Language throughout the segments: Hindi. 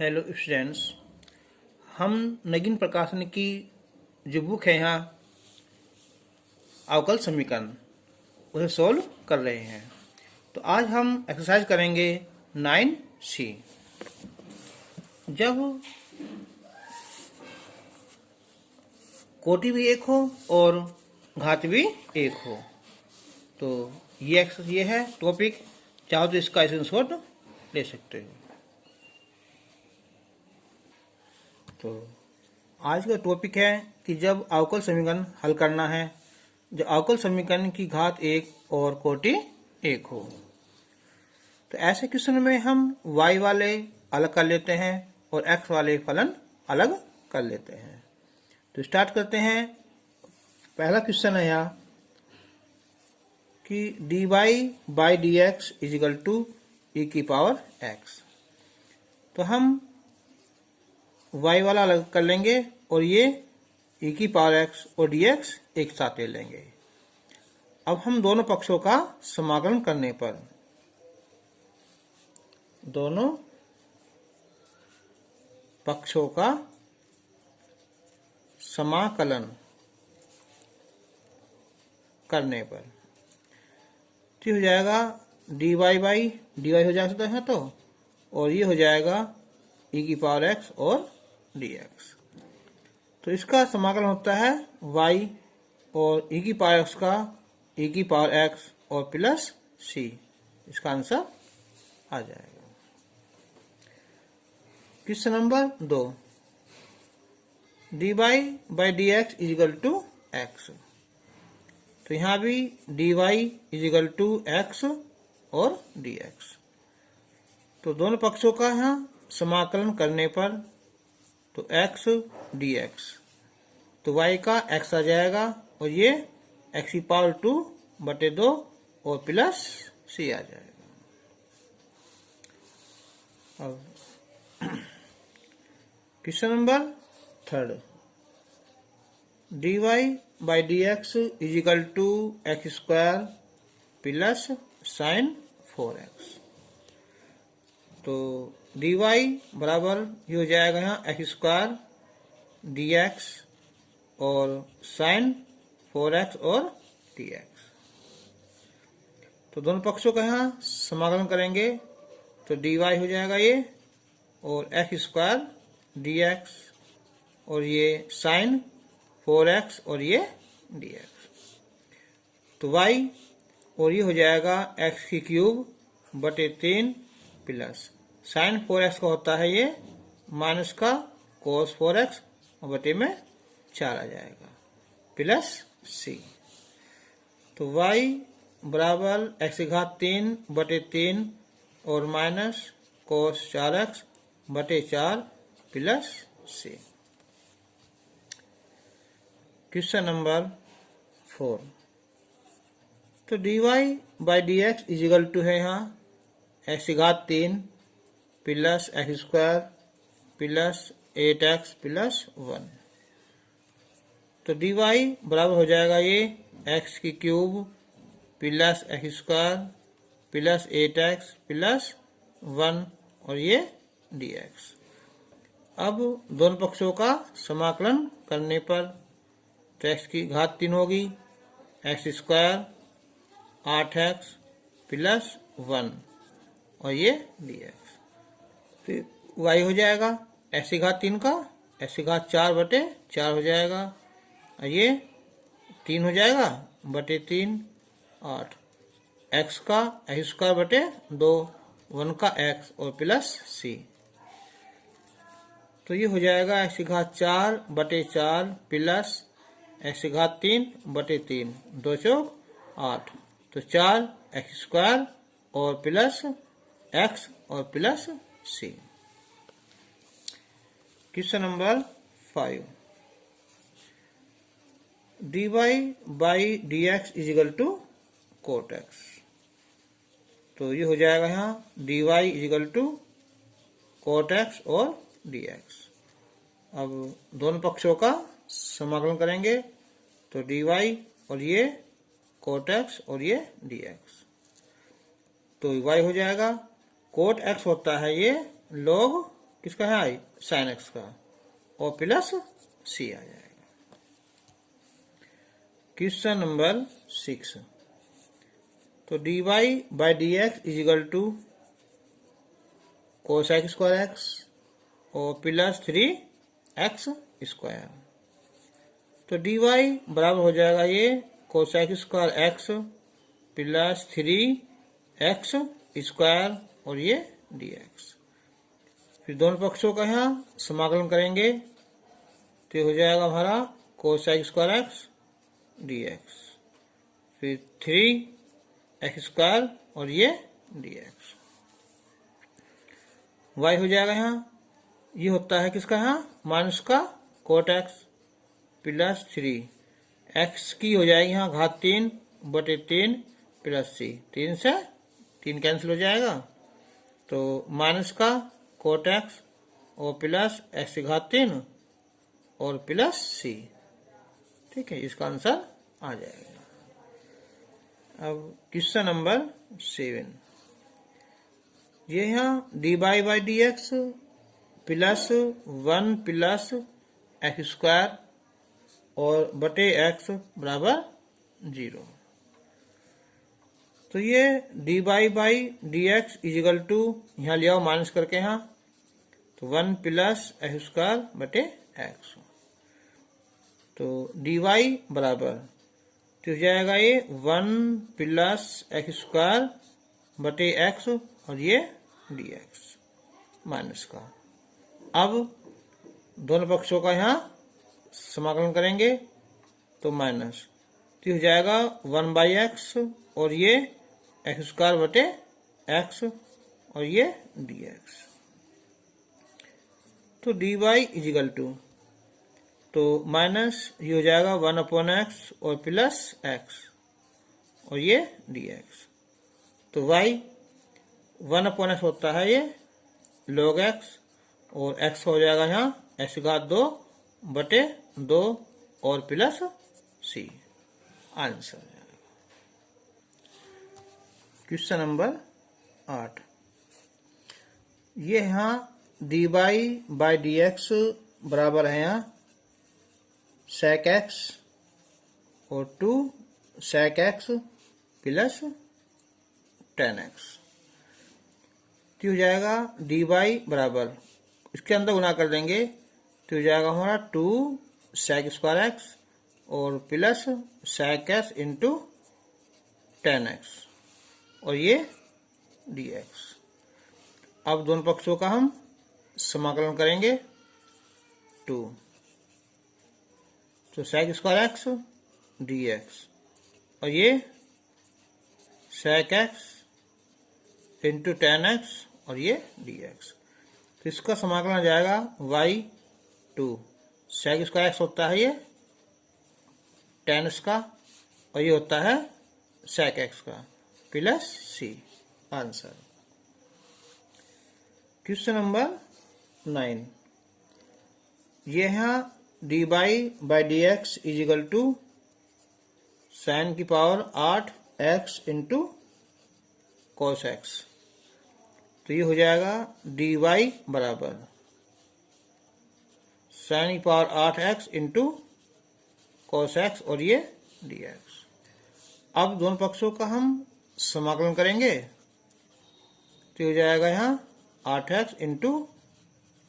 हेलो स्टूडेंट्स, हम नगीन प्रकाशन की जो बुक है यहाँ अवकल समीकरण उसे सोल्व कर रहे हैं। तो आज हम एक्सरसाइज करेंगे 9C। जब कोटि भी एक हो और घात भी एक हो तो ये है टॉपिक। चाहो तो इसका स्क्रीनशॉट ले सकते हो। तो आज का टॉपिक है कि जब अवकल समीकरण हल करना है, जब अवकल समीकरण की घात एक और कोटि एक हो, तो ऐसे क्वेश्चन में हम y वाले अलग कर लेते हैं और x वाले फलन अलग कर लेते हैं। तो स्टार्ट करते हैं। पहला क्वेश्चन है यहाँ कि dy by d x is equal to e की पावर x। तो हम y वाला अलग कर लेंगे और ये e की पावर x और dx एक साथ ले लेंगे। अब हम दोनों पक्षों का समाकलन करने पर दोनों पक्षों का समाकलन करने पर हो जाएगा dy बाई dy हो जाता है तो, और ये हो जाएगा e की पावर x और dx। तो इसका समाकलन होता है y और e की पावर x का e की पावर x और प्लस c। इसका आंसर आ जाएगा। Question number 2, dy by d x is equal to x। तो यहाँ भी dy is equal to x और dx। तो दोनों पक्षों का यहाँ समाकलन करने पर तो x dx, तो y का x आ जाएगा और ये x की पावर 2 बटे 2 और प्लस c आ जाएगा। अब question number 3, dy by d x is equal to x square plus sine 4x। तो dy बराबर ये हो जाएगा यहाँ एक्स स्क्वायर dx और साइन 4x और dx। तो दोनों पक्षों का यहाँ समाकलन करेंगे तो dy हो जाएगा ये और एक्स स्क्वायर dx और ये साइन 4x और ये dx। तो y और ये हो जाएगा x की क्यूब बटे 3 प्लस साइन 4x का होता है ये माइनस का cos 4x और बटे में 4 आ जाएगा प्लस c। तो y बराबर x की घात 3 बटे 3 और माइनस cos 4x बटे 4 प्लस c। क्वेश्चन नंबर 4, तो dy by d x is equal to है यहाँ एक्स की घात 3 plus x square plus 8x plus 1। तो dy बराबर हो जाएगा ये x की cube plus x square plus 8x plus 1 और ये dx। अब दोनों पक्षों का समाकलन करने पर तो x की घात 3 होगी एक्स स्क्वायर 8x प्लस 1 और ये dx। फिर y हो जाएगा x की घात 3 का x की घात 4 बटे 4 हो जाएगा और ये 3 हो जाएगा बटे 3 8 x का एक्स स्क्वायर बटे 2 1 का x और प्लस c। तो ये हो जाएगा एक्स की घात 4 बटे 4 प्लस एक्स की घात 3 बटे 3 2 चौक 8। तो 4 एक्स स्क्वायर और प्लस x और plus c। Question number 5, dy by d x is equal to cot x। तो ये हो जाएगा यहाँ dy is equal to cot x और dx। अब दोनों पक्षों का समाकलन करेंगे तो dy और ये कोट x और ये dx। तो y हो जाएगा कोट x होता है ये log किसका है आई, साइन एक्स का, और प्लस सी आ जाएगा। क्वेश्चन नंबर 6, तो dy by d x is equal to cos x square x और प्लस 3x स्क्वायर। तो dy बराबर हो जाएगा ये cos x square x plus 3x square और ये dx। फिर दोनों पक्षों का यहाँ समाकलन करेंगे तो ये हो जाएगा हमारा कोस एक्स स्क्वायर एक्स dx, फिर 3x स्क्वायर और ये dx। y हो जाएगा यहाँ, ये होता है किसका यहाँ माइनस का कोट एक्स प्लस 3x की हो जाएगी यहाँ घात 3 बटे 3 प्लस सी, 3 से 3 कैंसिल हो जाएगा, तो माइनस का कोट एक्स और प्लस एक्स की घात 3 और प्लस सी। ठीक है, इसका आंसर आ जाएगा। अब क्वेश्चन नंबर 7, ये यहाँ d by d x plus 1 plus x square और बटे एक्स बराबर 0। तो ये d by d x is equal to यहाँ ले आओ माइनस करके यहाँ, तो 1 प्लस एक्स स्क्वायर बटे एक्स। तो डी वाई बराबर तो हो जाएगा ये 1 प्लस एक्स स्क्वायर बटे एक्स और ये डी एक्स माइनस का। अब दोनों पक्षों का यहाँ समाकलन करेंगे तो माइनस, तो हो जाएगा 1 बाई एक्स और ये एक्स स्क्वायर बटे एक्स और ये डी एक्स। तो डी वाई इजिकल टू तो माइनस ये हो जाएगा 1 अपॉन एक्स और प्लस एक्स और ये डी एक्स। तो y 1 अपॉन एक्स होता है ये log x और x हो जाएगा यहाँ x घात 2 बटे 2 और plus c। Answer question number 8, ये यहाँ डी बाई डी एक्स बराबर है यहाँ sec x और 2 sec x plus tan x। तो हो जाएगा डी वाई बराबर, इसके अंदर गुना कर देंगे तो हो जाएगा हमारा 2 sec स्क्वायर x और plus sec x into tan x और ये dx। अब दोनों पक्षों का हम समाकलन करेंगे 2, तो sec स्क्वायर x dx और ये sec x into tan x और ये dx। तो इसका समाकलन आ जाएगा y2 sec स्क्वायर x होता है ये tan x का और ये होता है sec x का plus c। Answer question number 9, ये यहाँ d by d x is equal to sine की power 8x into cos x. तो ये हो जाएगा डी वाई बराबर साइन की power 8x into cos x और ये डी एक्स। अब दोनों पक्षों का हम समाकलन करेंगे तो हो जाएगा यहाँ 8x इंटू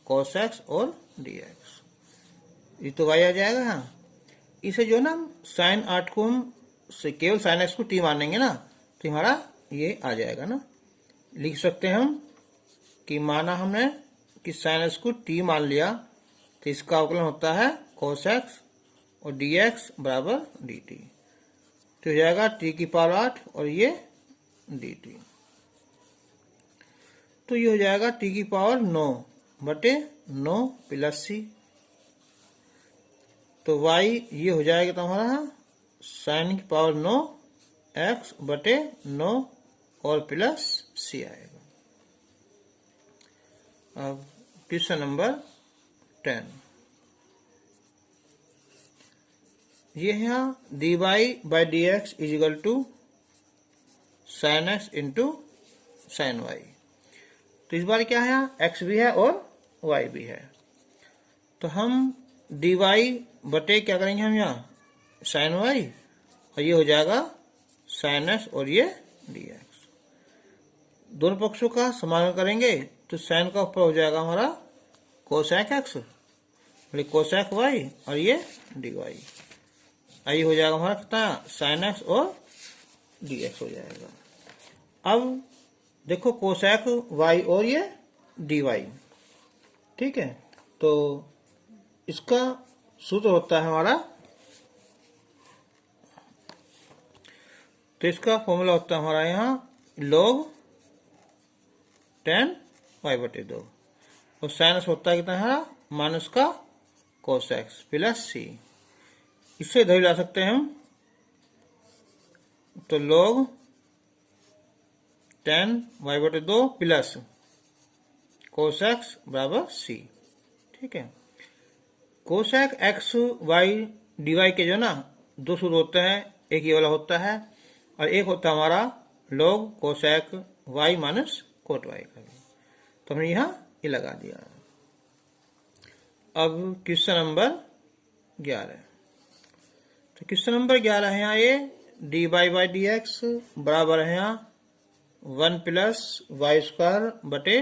कॉस एक्स और डी एक्स। ये तो y आ जाएगा यहाँ, इसे जो ना साइन 8 को हम केवल साइन एक्स को t मानेंगे ना तो हमारा ये आ जाएगा ना। लिख सकते हैं हम कि माना हमने कि साइन एक्स को t मान लिया तो इसका अवकलन होता है cos x और dx बराबर dt। तो हो जाएगा t की पावर 8 और ये dt। तो ये हो जाएगा t की पावर 9 बटे 9 प्लस c। तो y ये हो जाएगा तो हमारा साइन की पावर 9 x बटे 9 और प्लस c आएगा। अब क्वेश्चन नंबर 10, ये है यहाँ d by d x is equal to sine x into sine y. तो इस बार क्या है यहाँ x भी है और वाई भी है। तो हम डी वाई बटे क्या करेंगे हम यहाँ साइन वाई, और ये हो जाएगा साइन एक्स और ये डी एक्स। दोनों पक्षों का समाकलन करेंगे तो साइन का ऊपर हो जाएगा हमारा कोसेक एक्स, कोसेक वाई, और ये डी वाई। आई हो जाएगा हमारा कितना साइन एक्स और डी एक्स हो जाएगा। अब देखो कोसेक वाई और ये डी वाई, ठीक है। तो इसका सूत्र होता है हमारा, तो इसका फॉर्मूला होता है हमारा यहाँ log tan y बटे 2, और साइनस होता है कितना है माइनस का कोस एक्स प्लस सी। इससे इधर ला सकते हैं हम, तो log tan y बटे 2 प्लस कोस एक्स बराबर सी, ठीक है। Cosec x y d y के जो ना दो सूत्र होते हैं, एक ये वाला होता है और एक होता है हमारा log cosec y minus cot y का भी। तो हमने यहाँ ये लगा दिया। अब क्वेश्चन नंबर 11, तो क्वेश्चन नंबर 11 है यहाँ ये d y by d x बराबर है यहाँ 1 प्लस वाई स्क्वायर बटे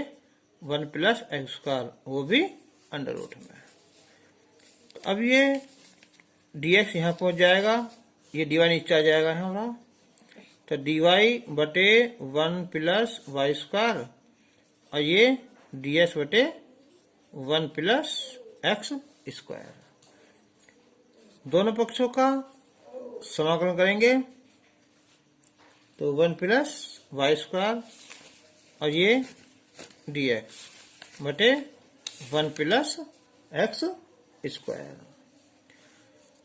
1 प्लस एक्स स्क्वायर, वो भी अंडर रूट में। तो अब ये डी एक्स यहाँ पहुंच जाएगा, ये डी वाई नीचे आ जाएगा हमारा, तो डी वाई बटे 1 प्लस वाई स्क्वायर, और ये डी एक्स बटे 1 प्लस एक्स स्क्वायर। दोनों पक्षों का समाकलन करेंगे तो 1 प्लस वाई स्क्वायर और ये डी एक्स बटे 1 प्लस एक्स स्क्वायर,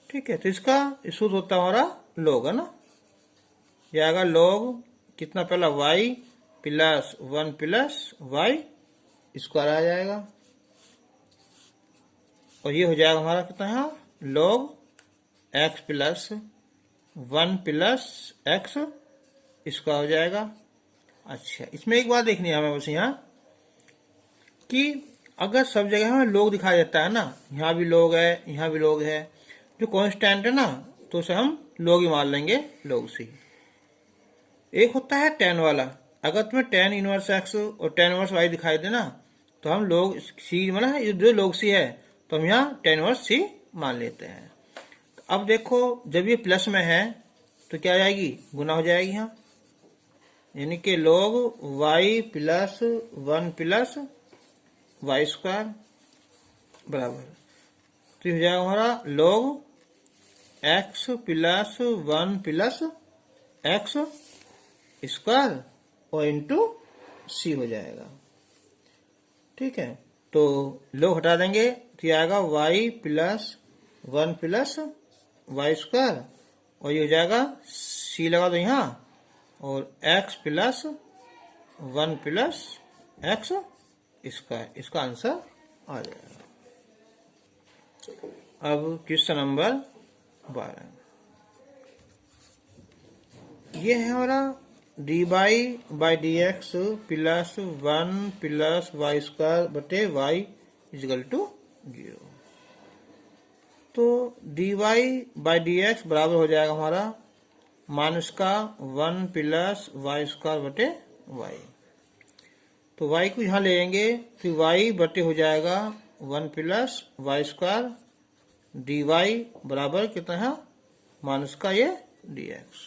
ठीक है। तो इसका सूत्र होता है हमारा log, है ना, ये आएगा log कितना पहला y plus 1 plus y square आ जाएगा, और ये हो जाएगा हमारा कितना है log x plus 1 plus x square हो जाएगा। अच्छा, इसमें एक बात देखनी है हमें बस यहाँ कि अगर सब जगह हमें log दिखाई देता है ना, यहाँ भी log है यहाँ भी log है, जो कांस्टेंट है ना तो उसे हम log ही मान लेंगे, log c। एक होता है tan वाला, अगर तुम्हें tan इनवर्स x और tan इनवर्स y दिखाई देना तो हम log c मतलब जो log c है तो हम यहाँ tan इनवर्स c मान लेते हैं। तो अब देखो जब ये प्लस में है तो क्या आ जाएगी, गुना हो जाएगी यहाँ, यानी कि log y plus 1 plus y square बराबर, तो हो जाएगा हमारा log x plus 1 plus x square और इंटू सी हो जाएगा, ठीक है। तो log हटा देंगे तो ये आएगा y plus 1 plus y square, और ये हो जाएगा c लगा दो यहाँ, और x plus 1 plus x square, इसका आंसर आ जाएगा। अब क्वेश्चन नंबर 12, ये है हमारा d y by d x plus 1 plus y square बटे वाई इजकल टू 0। तो d y by d x बराबर हो जाएगा हमारा माइनस का 1 प्लस वाई स्क्वायर बटे वाई। तो y को यहाँ ले लेंगे फिर y बटे हो जाएगा 1 plus y square d y बराबर कितना है माइनस का ये dx।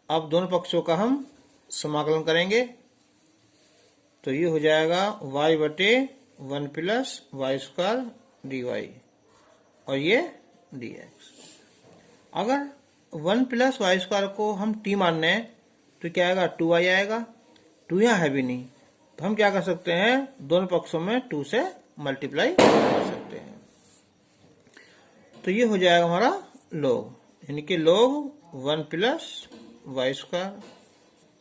अब दोनों पक्षों का हम समाकलन करेंगे तो ये हो जाएगा y बटे 1 plus y square d y और ये dx। अगर 1 प्लस वाई स्क्वायर को हम t मानने हैं तो क्या आएगा 2y आएगा, 2 यहाँ है भी नहीं, तो हम क्या कर सकते हैं दोनों पक्षों में 2 से मल्टीप्लाई कर सकते हैं। तो ये हो जाएगा हमारा log, यानी कि log 1 प्लस वाई स्क्वायर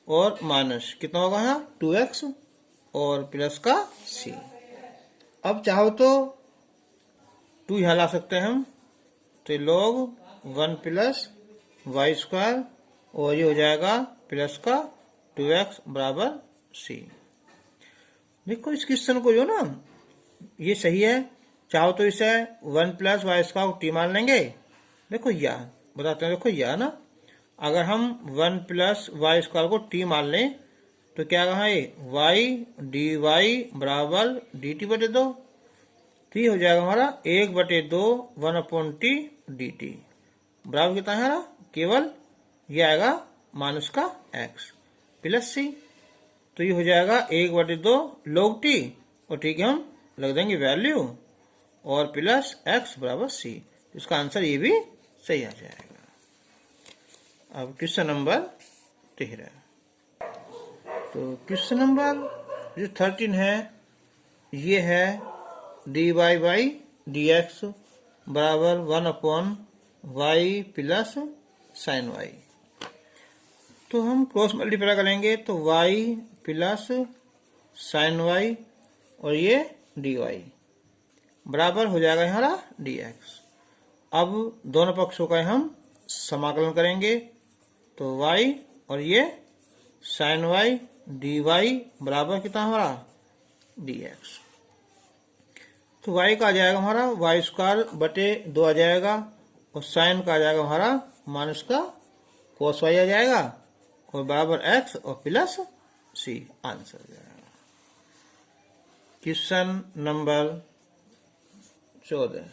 और माइनस कितना होगा यहाँ 2x और प्लस का c। अब चाहो तो 2 यहाँ ला सकते हैं हम, तो log 1 प्लस वाई स्क्वायर और ये हो जाएगा प्लस का 2x बराबर c। देखो इस क्वेश्चन को जो ना ये सही है, चाहो तो इसे 1 प्लस वाई स्क्वायर को टी मान लेंगे। देखो या बताते हैं, देखो या ना, अगर हम 1 प्लस वाई स्क्वायर को टी मान लें तो क्या कहा ये वाई डी वाई बराबर डी टी बटे 2, तो ये हो जाएगा हमारा 1/2 1/टी डी टी बराबर कितना है हमारा, केवल ये आएगा माइनस का एक्स प्लस सी, तो ये हो जाएगा 1/2 log टी, और ठीक है हम लग देंगे वैल्यू और प्लस एक्स बराबर सी, इसका आंसर ये भी सही आ जाएगा। अब क्वेश्चन नंबर 13, तो क्वेश्चन नंबर जो 13 है ये है d y by d x बराबर 1/y प्लस साइन वाई। तो हम क्रॉस मल्टीप्लाई करेंगे तो y प्लस साइन वाई और ये डी वाई बराबर हो जाएगा हमारा डी एक्स। अब दोनों पक्षों का हम समाकलन करेंगे तो y और ये साइन वाई डी वाई बराबर कितना हमारा डी एक्स। तो y का आ जाएगा हमारा वाई स्क्वायर बटे 2 आ जाएगा, और साइन का आ जाएगा हमारा माइनस का कोस वाई आ जाएगा, और बराबर x और प्लस सी, आंसर आ जाएगा। क्वेश्चन नंबर 14,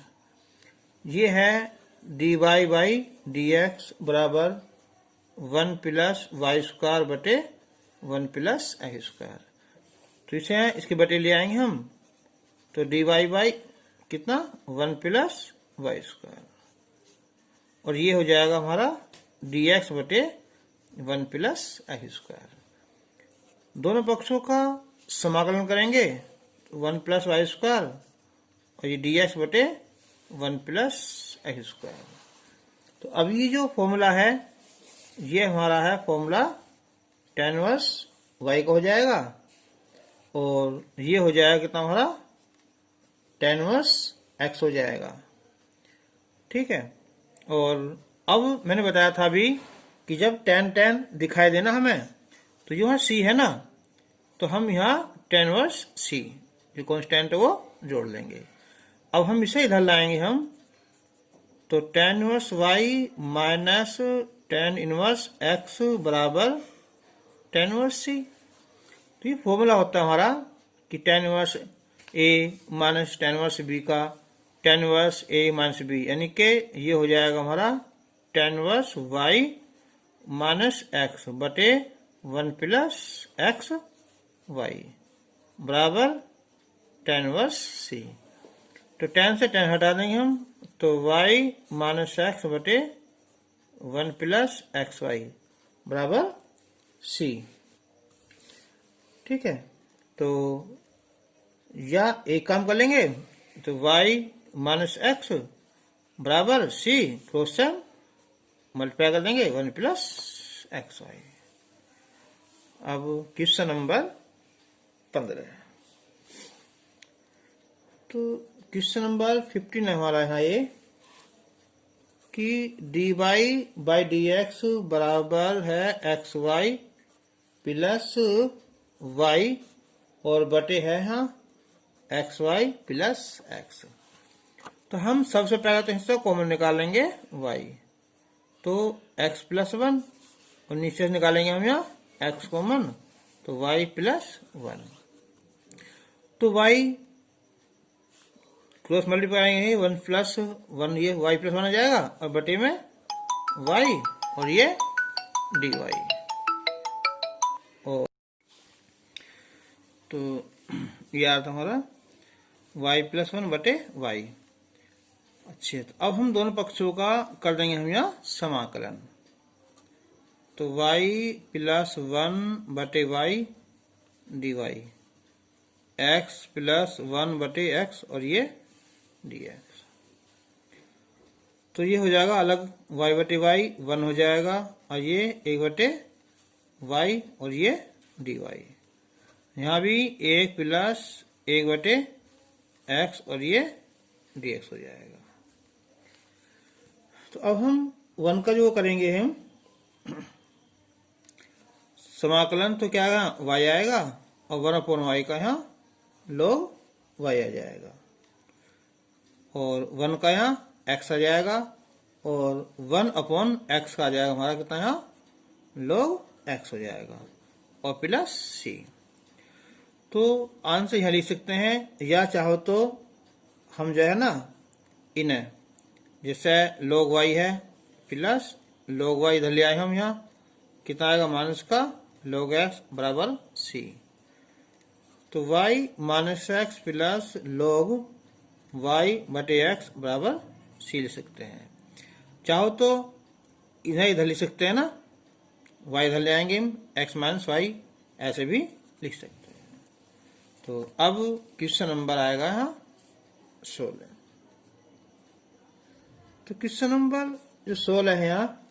ये है d y by d x बराबर 1 प्लस वाई स्क्वायर बटे 1 प्लस एक्स स्क्वायर। तो इसे इसके बटे ले आएंगे हम, तो डी वाई बाई कितना 1 प्लस वाई स्क्वायर, और ये हो जाएगा हमारा डी एक्स बटे 1 प्लस एक्स स्क्वायर। दोनों पक्षों का समाकलन करेंगे 1 प्लस वाई स्क्वायर और ये डी एक्स बटे 1 प्लस एक्स स्क्वायर। तो अब ये जो फॉर्मूला है ये हमारा है फॉर्मूला tan इनवर्स y का हो जाएगा, और ये हो जाएगा कितना हमारा tan इनवर्स x हो जाएगा, ठीक है। और अब मैंने बताया था अभी कि जब tan दिखाई देना हमें, तो जो यहाँ c है ना, तो हम यहाँ tan इनवर्स c जो कांस्टेंट है वो जोड़ लेंगे। अब हम इसे इधर लाएंगे हम, तो tan inverse y minus tan inverse x बराबर tan इनवर्स c। तो ये फॉर्मूला होता है हमारा कि tan inverse a minus tan inverse b का tan inverse a minus b, यानी कि ये हो जाएगा हमारा tan inverse y minus x बटे 1 प्लस एक्स वाई बराबर tan इनवर्स c। तो tan से tan हटा देंगे हम, तो y माइनस एक्स बटे 1 प्लस एक्स वाई बराबर c, ठीक है। तो या एक काम कर लेंगे, तो y माइनस एक्स बराबर c क्रॉस से मल्टीप्लाई कर देंगे 1 प्लस एक्स वाई। अब क्वेश्चन नंबर 15, तो क्वेश्चन नंबर 15 हमारा यहाँ ये कि d y by d x बराबर है एक्स वाई प्लस वाई और बटे है यहाँ एक्स वाई प्लस एक्स। तो हम सबसे पहले तो हिस्सा कॉमन निकालेंगे y, तो x प्लस 1 और नीचे से निकालेंगे हम यहाँ x कॉमन, तो y प्लस 1। तो y क्रॉस मल्टीप्लाई करेंगे 1 प्लस 1, ये y प्लस 1 आ जाएगा, और बटे में y और ये dy। और तो ये आता हमारा y प्लस 1 बटे y। अच्छे, तो अब हम दोनों पक्षों का कर देंगे हम यहाँ समाकलन, तो y प्लस 1 बटे y d y, x plus 1 बटे एक्स और ये डी एक्स। तो ये हो जाएगा अलग y बटे y 1 हो जाएगा, और ये 1 बटे y और ये डी वाई। यहाँ भी 1 प्लस 1 बटे एक्स और ये डी एक्स हो जाएगा। तो अब हम 1 का जो करेंगे हम समाकलन, तो क्या आएगा y आएगा, और 1/y का यहाँ log वाई आ जाएगा, और 1 का यहाँ एक्स आ जाएगा, और 1/x का आ जाएगा हमारा कितना यहाँ log x हो जाएगा, और प्लस सी। तो आंसर यहाँ लिख सकते हैं, या चाहो तो हम जो है ना इन्हें जैसे log y है प्लस log y इधर ले आए हम, यहाँ कितना आएगा माइनस का log x बराबर c। तो y minus x plus log y बटे x बराबर c लिख सकते हैं। चाहो तो इधर लिख सकते हैं ना, y इधर ले आएंगे हम, x माइनस वाई ऐसे भी लिख सकते हैं। तो अब क्वेश्चन नंबर आएगा यहाँ 16। तो क्वेश्चन नंबर जो 16 है यहाँ,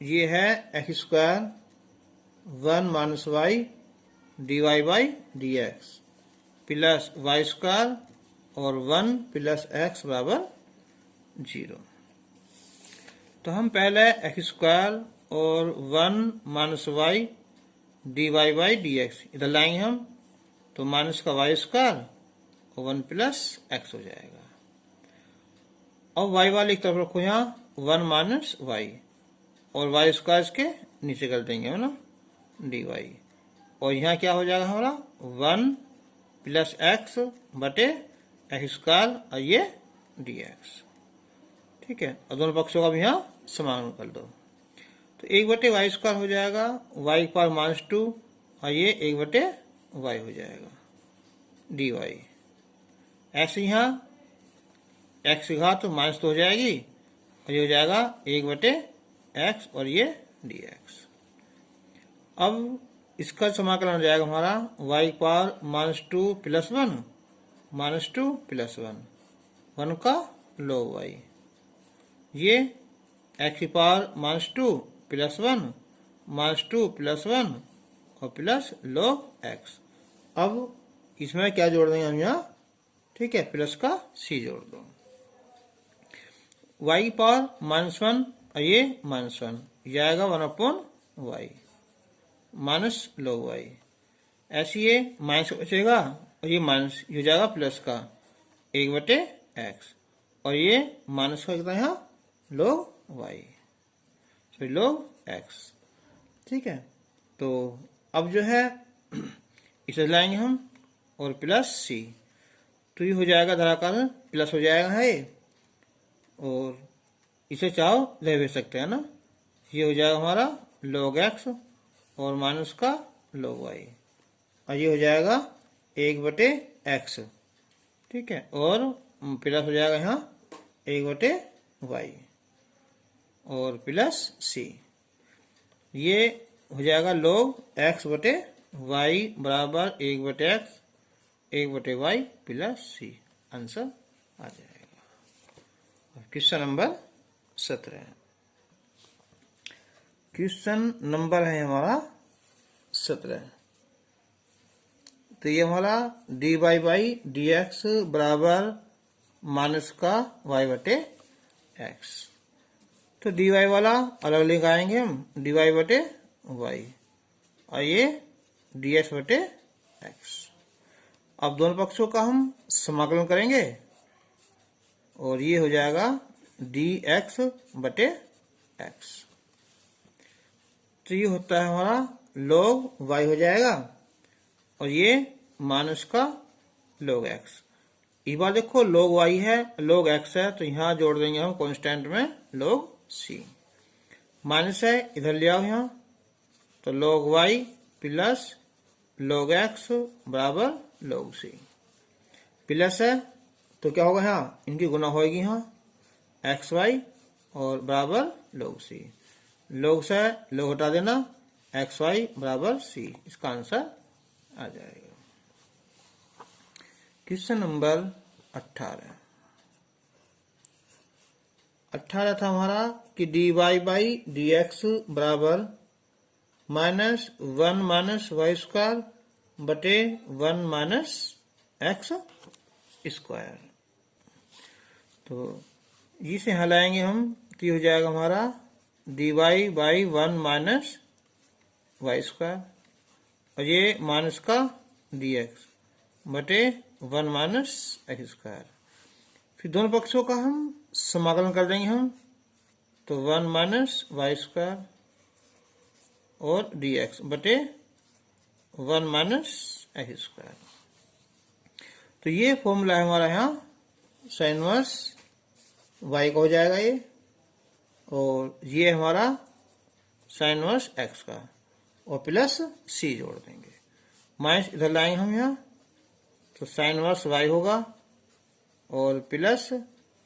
ये है x square 1 minus y d y by d x plus y square और 1 प्लस एक्स बराबर 0। तो हम पहले एक्स स्क्वायर और 1 minus y d y by d x इधर लाएंगे हम, तो माइनस का वाई स्क्वायर और 1 प्लस एक्स हो जाएगा। और वाई वाले एक तरफ रखो यहाँ 1 माइनस वाई, और वाई स्क्वायर इसके नीचे कर देंगे है ना डी वाई, और यहाँ क्या हो जाएगा हमारा 1 प्लस एक्स बटे एक्स स्क्वायर और ये डी एक्स। ठीक है, और दोनों पक्षों का भी यहाँ समान कर दो, तो 1 बटे वाई स्क्वायर हो जाएगा, वाई पावर -2 और ये 1 बटे वाई हो जाएगा डी वाई। ऐसे यहाँ एक्स की घात माइनस तो हो जाएगी, और ये हो जाएगा 1 बटे एक्स और ये डी एक्स। अब इसका समाकलन हो जाएगा हमारा वाई पावर -2 प्लस 1 -2 प्लस 1 का log y, ये x की पावर -2 प्लस 1 -2 प्लस 1 और प्लस log x। अब इसमें क्या जोड़ देंगे हम यहाँ, ठीक है, प्लस का c जोड़ दो, y की पावर -1 और ये -1 जाएगा 1/y माइनस log y। ऐसे ये माइनस बचेगा और ये माइनस हो जाएगा प्लस का 1 बटे एक्स, और ये माइनस का कितना यहाँ log y sorry log x। ठीक है, तो अब जो है इसे लाएंगे हम और प्लस c, तो ये हो जाएगा धराकाल प्लस हो जाएगा है, और इसे चाहो ले भी सकते हैं ना, ये हो जाएगा हमारा log x और माइनस का log y, और ये हो जाएगा 1 बटे एक्स। ठीक है, और प्लस हो जाएगा यहाँ 1 बटे y और प्लस c, ये हो जाएगा log x बटे y बराबर 1 बटे x 1 बटे y प्लस c। आंसर आ जाएगा। क्वेश्चन नंबर 17, क्वेश्चन नंबर है हमारा 17। तो ये हमारा dy बाई डी एक्स बराबर माइनस का y बटे एक्स। तो dy वाला अलग लगाएंगे हम, dy बटे y और ये dx बटे x। अब दोनों पक्षों का हम समाकलन करेंगे, और ये हो जाएगा dx बटे x। तो ये होता है हमारा log y हो जाएगा, और ये माइनस का log x। इस बार देखो log y है log x है, तो यहाँ जोड़ देंगे हम कांस्टेंट में log c। माइनस है इधर ले आओ यहाँ, तो log y plus log x बराबर log c। प्लस है तो क्या होगा, यहाँ इनकी गुना होगी यहाँ xy और बराबर log c। log से log हटा देना, xy बराबर c, इसका आंसर आ जाएगा। क्वेश्चन नंबर 18 था हमारा कि dy बाई डी एक्स बराबर -1 माइनस वाई स्क्वायर बटे 1 माइनस एक्स स्क्वायर। तो इसे यहाँ लाएंगे हम, तो हो जाएगा हमारा dy by 1 minus y square, और ये माइनस का dx बटे 1 माइनस एक्स स्क्वायर। फिर दोनों पक्षों का हम समाकलन कर देंगे हम, तो 1 माइनस वाई स्क्वायर और डी एक्स बटे 1 माइनस एक्स स्क्वायर। तो ये फॉर्मूला है हमारा यहाँ साइन इनवर्स वाई का हो जाएगा ये, और ये हमारा साइन इनवर्स एक्स का, और प्लस सी जोड़ देंगे, माइनस इधर लाएंगे हम यहाँ, तो साइन इनवर्स वाई होगा और प्लस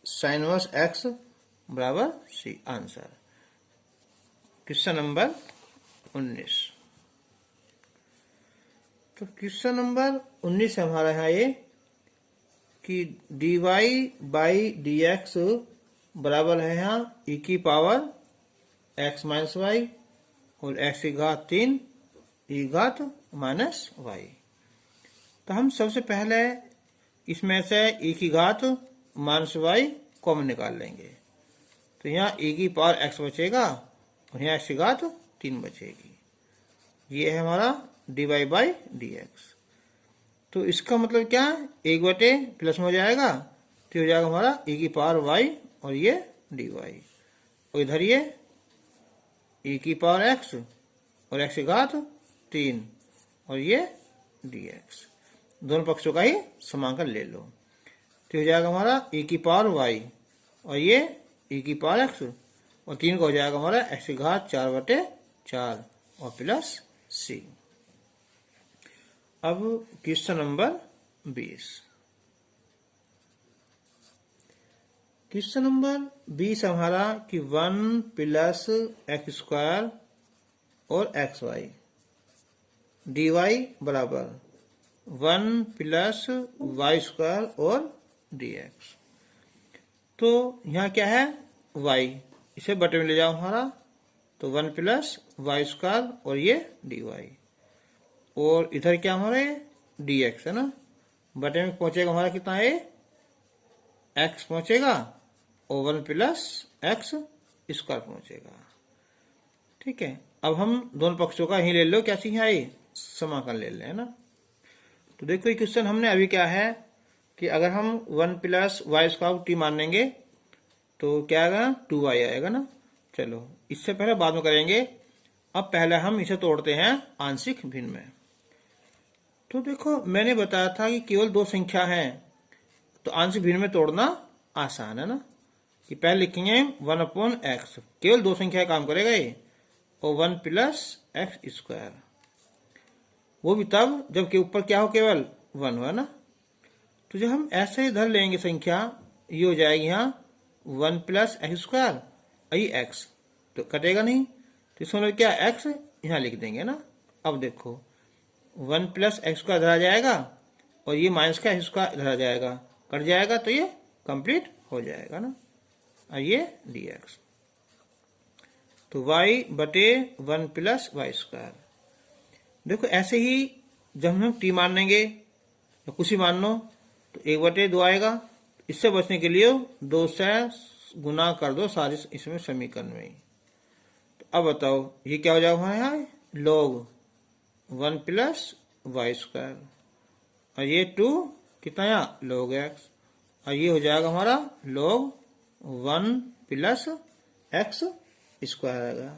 साइन इनवर्स एक्स बराबर सी। Answer question number 19। तो क्वेश्चन नंबर 19 हमारा यहाँ ये कि dy बाई डी एक्स बराबर है यहाँ e की पावर x माइनस वाई और x की घात 3 e घात माइनस वाई। तो हम सबसे पहले इसमें से e की घात माइनस वाई कॉमन निकाल लेंगे, तो यहाँ e की पावर x बचेगा और यहाँ x की घात 3 बचेगी। ये है हमारा dy बाई डी एक्स। तो इसका मतलब क्या है, 1 बटे प्लस में हो जाएगा, तो हो जाएगा हमारा e की पावर y और ये dy, और इधर ये e की पावर x और x की घात 3 और ये dx। दोनों पक्षों का ही समांकन ले लो, तो हो जाएगा हमारा e की पावर y और ये e की पावर x और 3 का हो जाएगा हमारा x की घात 4 बटे 4 और प्लस c। अब क्वेश्चन नंबर 20। क्वेश्चन नंबर 20 हमारा कि 1 प्लस एक्स स्क्वायर और एक्स वाई डी वाई बराबर 1 प्लस वाई स्क्वायर और डी एक्स। तो यहाँ क्या है y, इसे बटे में ले जाओ हमारा, तो 1 प्लस वाई स्क्वायर और ये डी वाई, और इधर क्या हमारा डी एक्स है ना, बटे में पहुंचेगा हमारा कितना है x पहुंचेगा और 1 प्लस एक्स स्क्वायर पहुंचेगा। ठीक है, अब हम दोनों पक्षों का ही ले लो, क्या चीज है समाकलन ले लें, है ना। तो देखो ये क्वेश्चन हमने अभी क्या है कि अगर हम 1 प्लस वाई स्क्वायर टी मान लेंगे तो क्या आएगा 2y आएगा ना। चलो इससे पहले बाद में करेंगे, अब पहले हम इसे तोड़ते हैं आंशिक भिन्न में। तो देखो मैंने बताया था कि केवल 2 संख्या हैं तो आंशिक भिन्न में तोड़ना आसान है ना, कि पहले लिखेंगे 1/x, केवल 2 संख्या काम करेगा ये, और 1 प्लस एक्स स्क्वायर, वो भी तब जबकि ऊपर क्या हो केवल 1 हो, है ना। तो जब हम ऐसे इधर लेंगे संख्या, ये हो जाएगी यहाँ 1 प्लस एक्स स्क्वायर और ये x, तो कटेगा नहीं, तो इसमें मतलब क्या x यहाँ लिख देंगे ना। अब देखो 1 प्लस एक्स स्क्वायर इधर आ जाएगा और ये माइनस का एक्स स्क्वायर इधर आ जाएगा, कट जाएगा, तो ये कंप्लीट हो जाएगा ना, और ये dx। तो y बटे 1 प्लस वाई स्क्वायर। देखो ऐसे ही जब हम t मान लेंगे तो कुछ ही मान लो, तो 1 बटे 2 आएगा। इससे बचने के लिए 2 से गुना कर दो सारे इसमें समीकरण में ही। तो अब बताओ ये क्या हो जाएगा यहाँ log 1 प्लस वाई स्क्वायर, और ये 2 कितना यहाँ log x, और ये हो जाएगा हमारा log 1 प्लस एक्स स्क्वायर आएगा।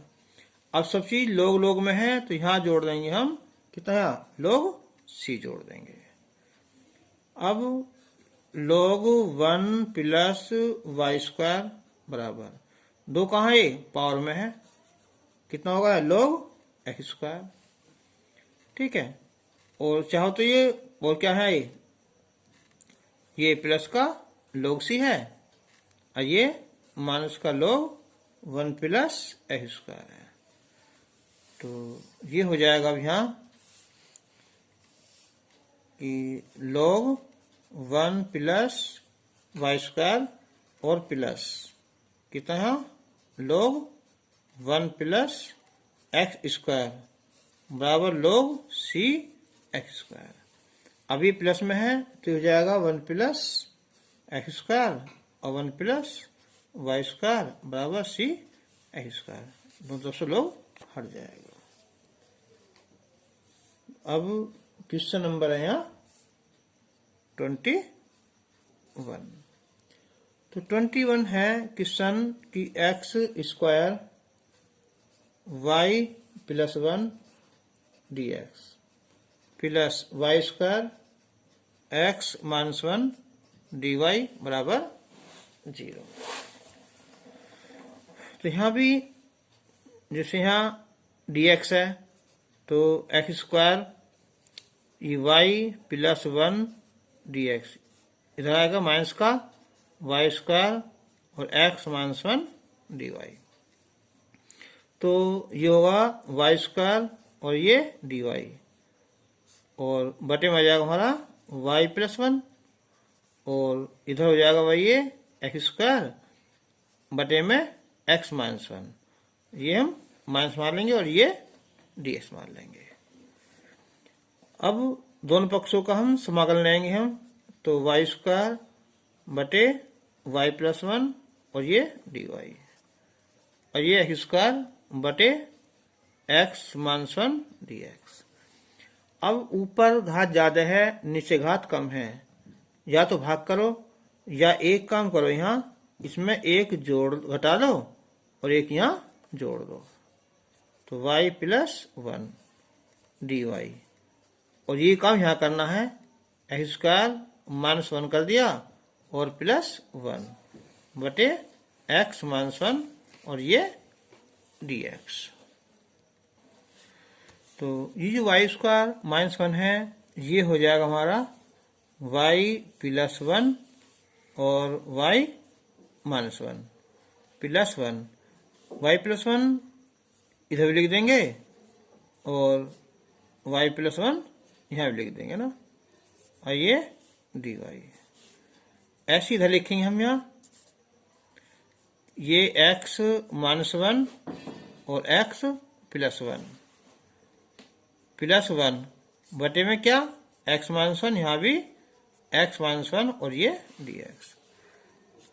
अब सब चीज log log में है तो यहाँ जोड़ देंगे हम कितना यहाँ log c जोड़ देंगे। अब log 1 प्लस वाई स्क्वायर बराबर 2 कहाँ है पावर में है, कितना होगा log x स्क्वायर। ठीक है, और चाहो तो ये और क्या है ये प्लस का log c है और ये माइनस का log 1 प्लस एक्स स्क्वायर है। तो ये हो जाएगा अब यहाँ कि log 1 प्लस वाई स्क्वायर और प्लस कितना है log 1 प्लस एक्स स्क्वायर बराबर log c एक्स स्क्वायर। अभी प्लस में है तो हो जाएगा 1 प्लस एक्स स्क्वायर और 1 प्लस वाई स्क्वायर बराबर c एक्स स्क्वायर, दोनों तरफ से log हट जाएगा। अब क्वेश्चन नंबर है यहाँ 21। तो 21 है क्वेश्चन की x square y plus 1 d x plus y square x minus 1 d y बराबर 0। तो यहाँ भी जैसे यहाँ डी एक्स है तो एक्स स्क्वायर ये वाई प्लस 1 डी एक्स, इधर आएगा माइनस का वाई स्क्वायर और एक्स माइनस 1 डी वाई। तो ये होगा वाई स्क्वायर और ये डी वाई, और बटे में आ जाएगा हमारा वाई प्लस 1, और इधर हो जाएगा भाई ये एक्स स्क्वायर बटे में एक्स माइनस 1, ये हम माइनस मार लेंगे और ये डी एक्स मार लेंगे। अब दोनों पक्षों का हम समाकलन लेंगे हम, तो वाई स्क्वायर बटे वाई प्लस 1 और ये डी वाई, और ये एक्स स्क्वायर बटे एक्स माइनस 1 डी एक्स। अब ऊपर घात ज्यादा है नीचे घात कम है, या तो भाग करो या एक काम करो, यहाँ इसमें एक जोड़ घटा दो और एक यहाँ जोड़ दो, तो y प्लस 1 डी वाई, और ये काम यहाँ करना है, एक्स स्क्वायर माइनस 1 कर दिया और प्लस 1 बटे एक्स माइनस 1 और ये डी एक्स। तो ये जो वाई स्क्वायर माइनस 1 है ये हो जाएगा हमारा वाई प्लस 1 और y minus 1 plus 1, y plus 1 इधर भी लिख देंगे और वाई प्लस 1 यहाँ भी लिख देंगे ना, और ये डी वाई ऐसे इधर लिखेंगे हम यहाँ, ये एक्स माइनस 1 और एक्स प्लस 1 बटे में क्या एक्स माइनस 1, यहाँ भी एक्स माइनस 1 और ये डी एक्स,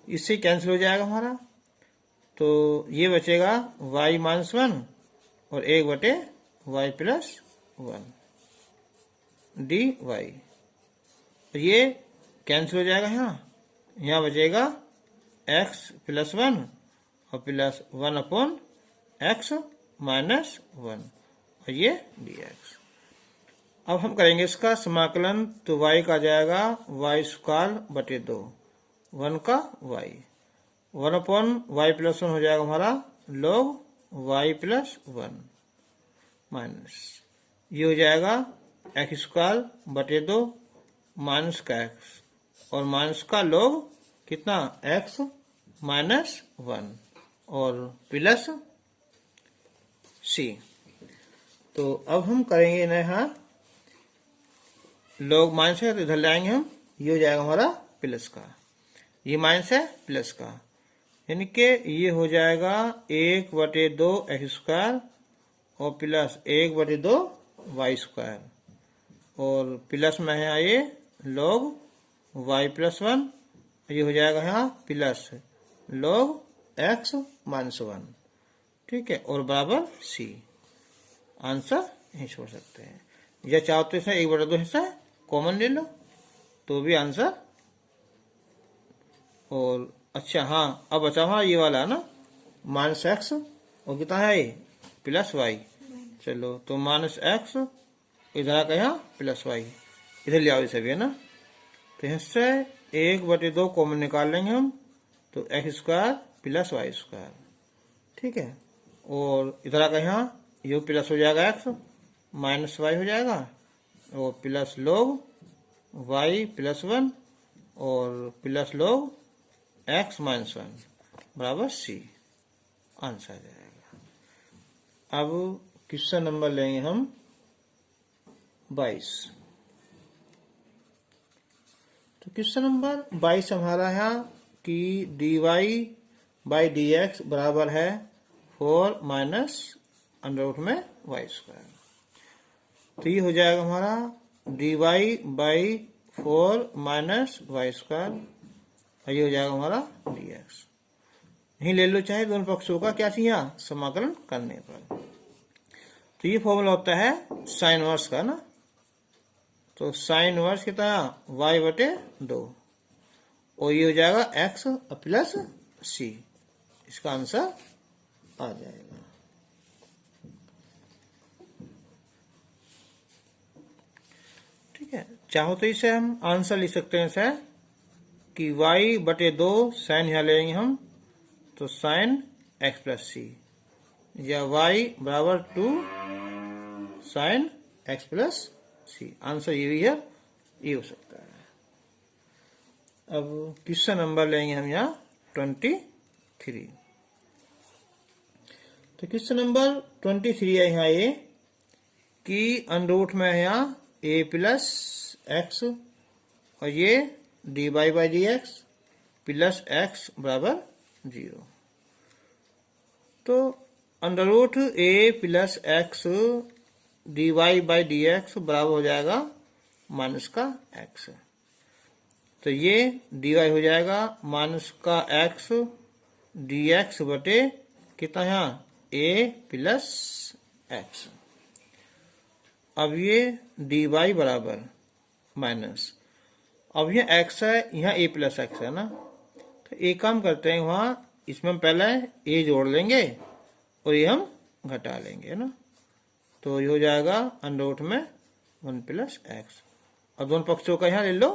इससे कैंसिल हो जाएगा हमारा। तो ये बचेगा वाई माइनस 1 और 1 बटे वाई प्लस 1 डी वाई, ये कैंसिल हो जाएगा। यहाँ बचेगा एक्स प्लस 1 और प्लस 1 अपॉन एक्स माइनस 1 और ये डी एक्स। अब हम करेंगे इसका समाकलन, तो y का जाएगा वाई स्क्वायर बटे 2, 1 का y, 1 अपॉन वाई प्लस 1 हो जाएगा हमारा log y प्लस 1 माइनस ये हो जाएगा एक्स स्क्वायर बटे 2 माइनस का एक्स और माइनस का log कितना x माइनस 1 और प्लस c। तो अब हम करेंगे ना, यहाँ log माइनस है तो इधर लाएंगे हम, ये हो जाएगा हमारा प्लस का, ये माइनस है प्लस का, यानी कि ये हो जाएगा 1 बटे 2 एक्स स्क्वायर और प्लस 1 बटे 2 वाई स्क्वायर, और प्लस में है ये log y प्लस 1, ये हो जाएगा यहाँ प्लस log x माइनस 1, ठीक है, और बराबर c। आंसर यही छोड़ सकते हैं, या चाहो तो इसमें 1 बटा 2 हिस्सा कॉमन ले लो तो भी आंसर। और अच्छा हाँ, अब बचा हुआ ये वाला ना माइनस एक्स, और कितना है ये प्लस वाई, चलो तो माइनस एक्स इधर आकर यहाँ प्लस वाई, इधर ले आओ इसे भी है ना, तो यहाँ से 1 बटे 2 कॉमन निकाल लेंगे हम, तो x square plus y square, ठीक है, और इधर आकर यहाँ ये प्लस हो जाएगा एक्स माइनस वाई हो जाएगा, और प्लस log y प्लस 1 और प्लस log x माइनस 1 बराबर c। आंसर आ जाएगा। अब क्वेश्चन नंबर लेंगे हम 22। तो क्वेश्चन नंबर 22 हमारा है कि dy बाई डी एक्स बराबर है 4 माइनस अंडर रूट में वाई स्क्वायर। तो ये हो जाएगा हमारा dy by 4 minus y square, और ये हो जाएगा हमारा dx। यही ले लो चाहे दोनों पक्षों का क्या चाहिए समाकलन करने पर। तो ये फॉर्मूला होता है साइन वर्स का ना, तो साइन इनवर्स कितना y बटे 2, और ये हो जाएगा x प्लस c। इसका आंसर आ जाएगा। ठीक है, चाहो तो इसे हम आंसर लिख सकते हैं सर कि y बटे 2 साइन यहाँ लेंगे हम, तो साइन x प्लस सी, या y बराबर 2 sign x plus c. Answer ये भी है, ये हो सकता है। अब क्वेश्चन नंबर लेंगे हम यहाँ 23। तो क्वेश्चन नंबर 23 है यहाँ ये कि अंडर रूट में है यहाँ a प्लस एक्स और ये dy by d x plus x बराबर 0। तो under root a plus x dy by d x बराबर हो जाएगा माइनस का x। तो ये dy हो जाएगा माइनस का x dx बटे कितना यहाँ a प्लस एक्स। अब ये dy बराबर माइनस, अब ये x है, यहाँ a प्लस एक्स है ना, तो एक काम करते हैं, वहाँ इसमें हम पहले a जोड़ लेंगे और ये हम घटा लेंगे ना। तो ये हो जाएगा अंडर रूट में 1 प्लस एक्स, और दोनों पक्षों का यहाँ ले लो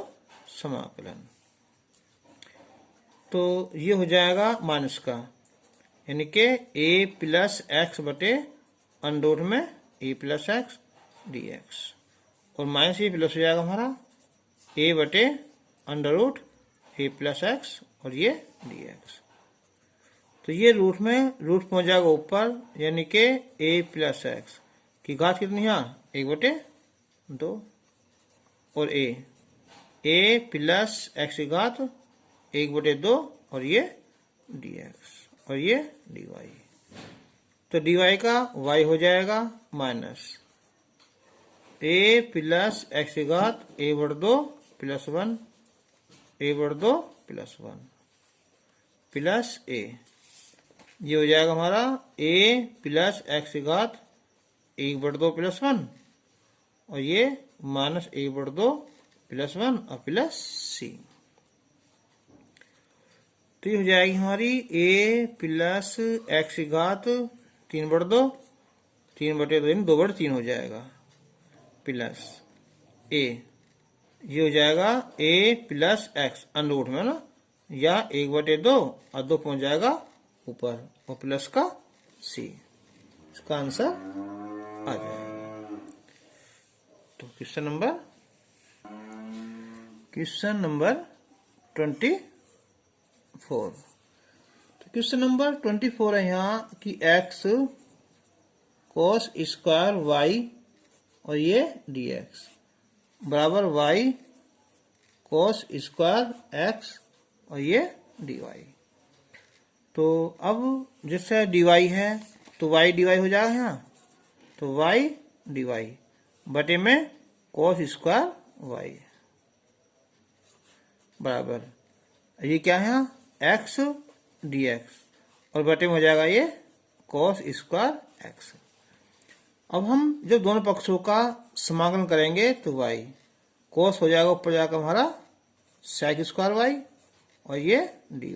समाकलन। तो ये हो जाएगा माइनस का, यानी कि a प्लस एक्स बटे अंडर रूट में a plus x d x, और माइनस ये प्लस हो जाएगा हमारा a बटे under root a plus x और ये डी एक्स। तो ये रूट में रूट पहुंच जाएगा ऊपर, यानी कि a प्लस एक्स की घात कितनी है 1 बटे 2, और a प्लस एक्स की घात 1 बटे 2 और ये dx और ये dy। तो dy का y हो जाएगा माइनस a प्लस एक्स की घात a बटे 2 प्लस 1 a बटे 2 प्लस 1 प्लस a। ये हो जाएगा हमारा a प्लस एक्स की घात 1 बटे 2 प्लस 1 और ये माइनस 1 बटे 2 प्लस 1 और प्लस c। तो ये हो जाएगी हमारी a प्लस एक्स की घात 3 बटे 2, 3 बटे 2 2 बटे 3 हो जाएगा, प्लस a। ये हो जाएगा a plus x under root में ना, या 1 बटे 2 और 2 पहुंच जाएगा ऊपर और प्लस का c। इसका आंसर आ जाएगा। तो क्वेश्चन नंबर 24। तो क्वेश्चन नंबर 24 है यहाँ कि x cos स्क्वायर y और ये dx बराबर y cos स्क्वायर x और ये dy। तो अब जैसे dy है तो y dy हो जाएगा यहाँ, तो y dy बटे में cos स्क्वायर y बराबर ये क्या है x dx और बटे में हो जाएगा ये cos स्क्वायर x। अब हम जब दोनों पक्षों का समाकलन करेंगे तो y cos हो जाएगा ऊपर जाकर हमारा sec स्क्वायर y और ये dy,